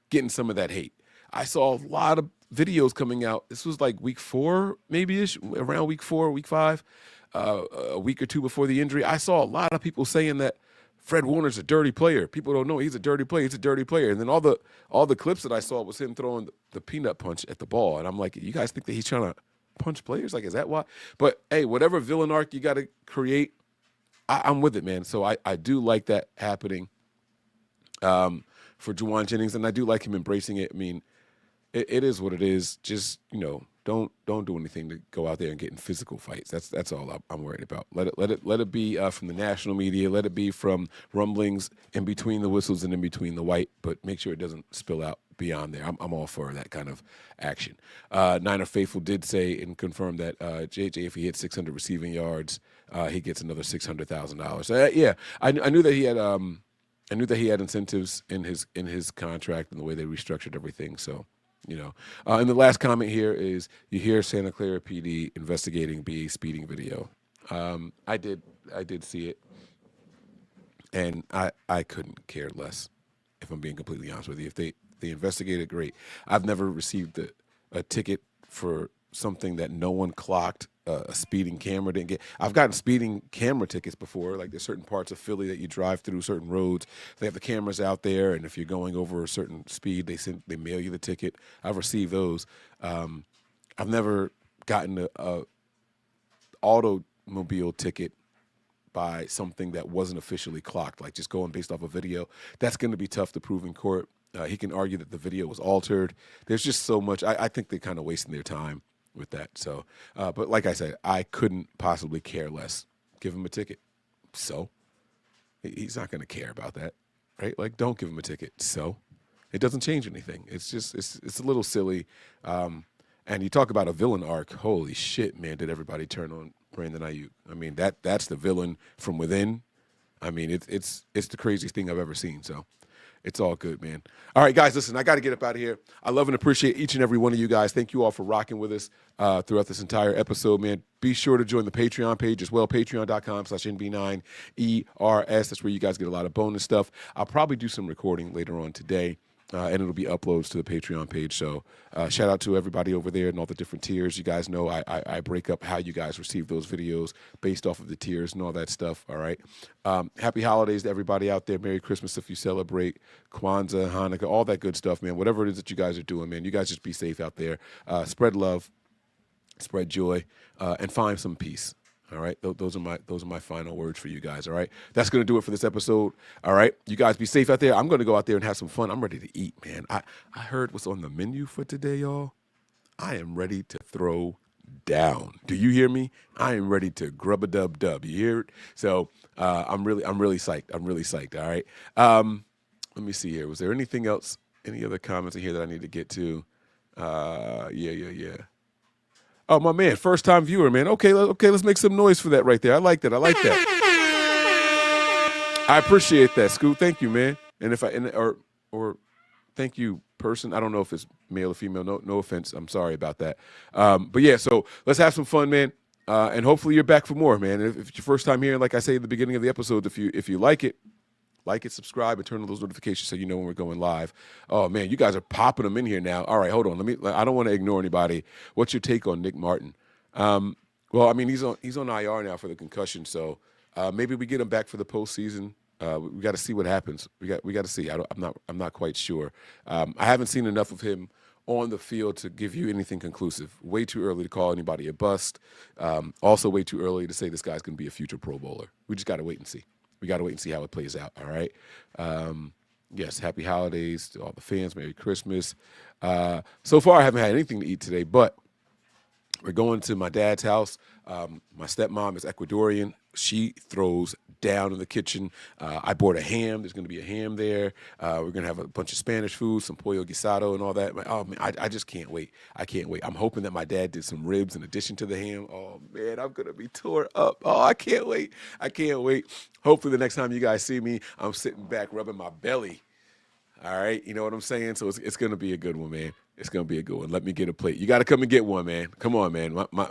getting some of that hate. I saw a lot of videos coming out. This was like week 4, maybe-ish, around week 4, week 5, a week or two before the injury. I saw a lot of people saying that Fred Warner's a dirty player. People don't know he's a dirty player. He's a dirty player. And then all the clips that I saw was him throwing the peanut punch at the ball. And I'm like, you guys think that he's trying to punch players? Like, is that why? But hey, whatever villain arc you got to create, I'm with it, man. So I do like that happening for Juwan Jennings, and I do like him embracing it. I mean, it is what it is. Just don't do anything to go out there and get in physical fights. That's all I'm worried about. Let it be from the national media. Let it be from rumblings in between the whistles and in between the white. But make sure it doesn't spill out beyond there. I'm all for that kind of action. Niner Faithful did say and confirm that JJ, if he hits 600 receiving yards, he gets another $600,000. Yeah, I knew that he had. I knew that he had incentives in his contract and the way they restructured everything. So. And the last comment here is you hear Santa Clara PD investigating BA speeding video. I did see it, and I couldn't care less, if I'm being completely honest with you. If they investigated, great. I've never received a ticket for something that no one clocked. A speeding camera didn't get. I've gotten speeding camera tickets before. Like there's certain parts of Philly that you drive through, certain roads. They have the cameras out there, and if you're going over a certain speed, they mail you the ticket. I've received those. I've never gotten a automobile ticket by something that wasn't officially clocked, like just going based off a video. That's going to be tough to prove in court. He can argue that the video was altered. There's just so much. I think they're kind of wasting their time with that. So, but like I said, I couldn't possibly care less. Give him a ticket. So, he's not going to care about that, right? Like, don't give him a ticket. So, it doesn't change anything. It's just, it's a little silly. And you talk about a villain arc. Holy shit, man, did everybody turn on Brandon Ayuk? I mean, that's the villain from within. I mean, it's the craziest thing I've ever seen. So, it's all good, man. All right, guys, listen, I got to get up out of here. I love and appreciate each and every one of you guys. Thank you all for rocking with us throughout this entire episode, man. Be sure to join the Patreon page as well, patreon.com/NB9ERS. That's where you guys get a lot of bonus stuff. I'll probably do some recording later on today. And it'll be uploads to the Patreon page. So shout out to everybody over there and all the different tiers. You guys know I break up how you guys receive those videos based off of the tiers and all that stuff. All right. Happy holidays to everybody out there. Merry Christmas if you celebrate. Kwanzaa, Hanukkah, all that good stuff, man. Whatever it is that you guys are doing, man, you guys just be safe out there. Spread love, spread joy, and find some peace. All right, those are my final words for you guys. All right, that's gonna do it for this episode. All right, you guys be safe out there. I'm gonna go out there and have some fun. I'm ready to eat, man. I heard what's on the menu for today, y'all. I am ready to throw down. Do you hear me? I am ready to grub a dub. You hear it? So I'm really psyched. I'm really psyched. All right. Let me see here. Was there anything else? Any other comments in here that I need to get to? Yeah. Oh, my man, first-time viewer, man. Okay, let's make some noise for that right there. I like that. I appreciate that, Scoot. Thank you, man. And or thank you, person. I don't know if it's male or female. No offense. I'm sorry about that. But yeah, so let's have some fun, man. And hopefully you're back for more, man. If it's your first time here, like I say at the beginning of the episode, if you like it, subscribe, and turn on those notifications so you know when we're going live. Oh, man, you guys are popping them in here now. All right, hold on. I don't want to ignore anybody. What's your take on Nick Martin? Well, I mean, he's on IR now for the concussion, so maybe we get him back for the postseason. We got to see what happens. We got to see. I'm not quite sure. I haven't seen enough of him on the field to give you anything conclusive. Way too early to call anybody a bust. Also way too early to say this guy's going to be a future Pro Bowler. We just got to wait and see. we got to wait and see how it plays out. All right. Yes, happy holidays to all the fans. Merry Christmas. So far, I haven't had anything to eat today, but we're going to my dad's house. My stepmom is Ecuadorian. She throws down in the kitchen. I bought a ham. There's going to be a ham there. We're going to have a bunch of Spanish food, some pollo guisado and all that. Oh, man, I just can't wait. I can't wait. I'm hoping that my dad did some ribs in addition to the ham. Oh, man, I'm going to be tore up. Oh, I can't wait. I can't wait. Hopefully the next time you guys see me, I'm sitting back rubbing my belly. All right, you know what I'm saying? So it's going to be a good one, man. It's going to be a good one. Let me get a plate. You got to come and get one, man. Come on, man. My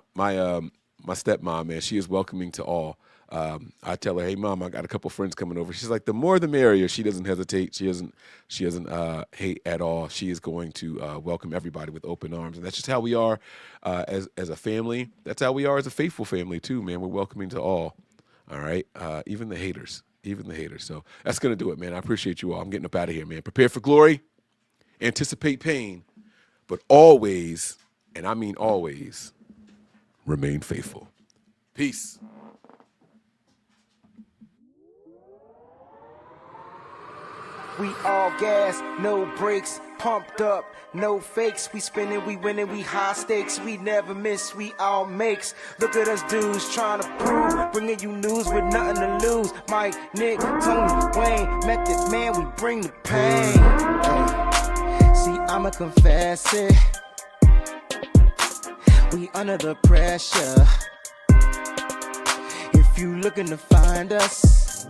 stepmom, man, she is welcoming to all. I tell her, hey, Mom, I got a couple friends coming over. She's like, the more the merrier. She doesn't hesitate. She doesn't hate at all. She is going to welcome everybody with open arms. And that's just how we are as a family. That's how we are as a faithful family, too, man. We're welcoming to all. All right, even the haters. Even the haters. So that's going to do it, man. I appreciate you all. I'm getting up out of here, man. Prepare for glory, anticipate pain, but always, and I mean always, remain faithful. Peace. We all gas, no brakes, pumped up, no fakes. We spinning, we winning, we high stakes. We never miss, we all makes. Look at us dudes trying to prove, bringing you news with nothing to lose. Mike, Nick, Tony, Wayne, Method Man, we bring the pain. Hey. See, I'ma confess it. We under the pressure. If you looking to find us,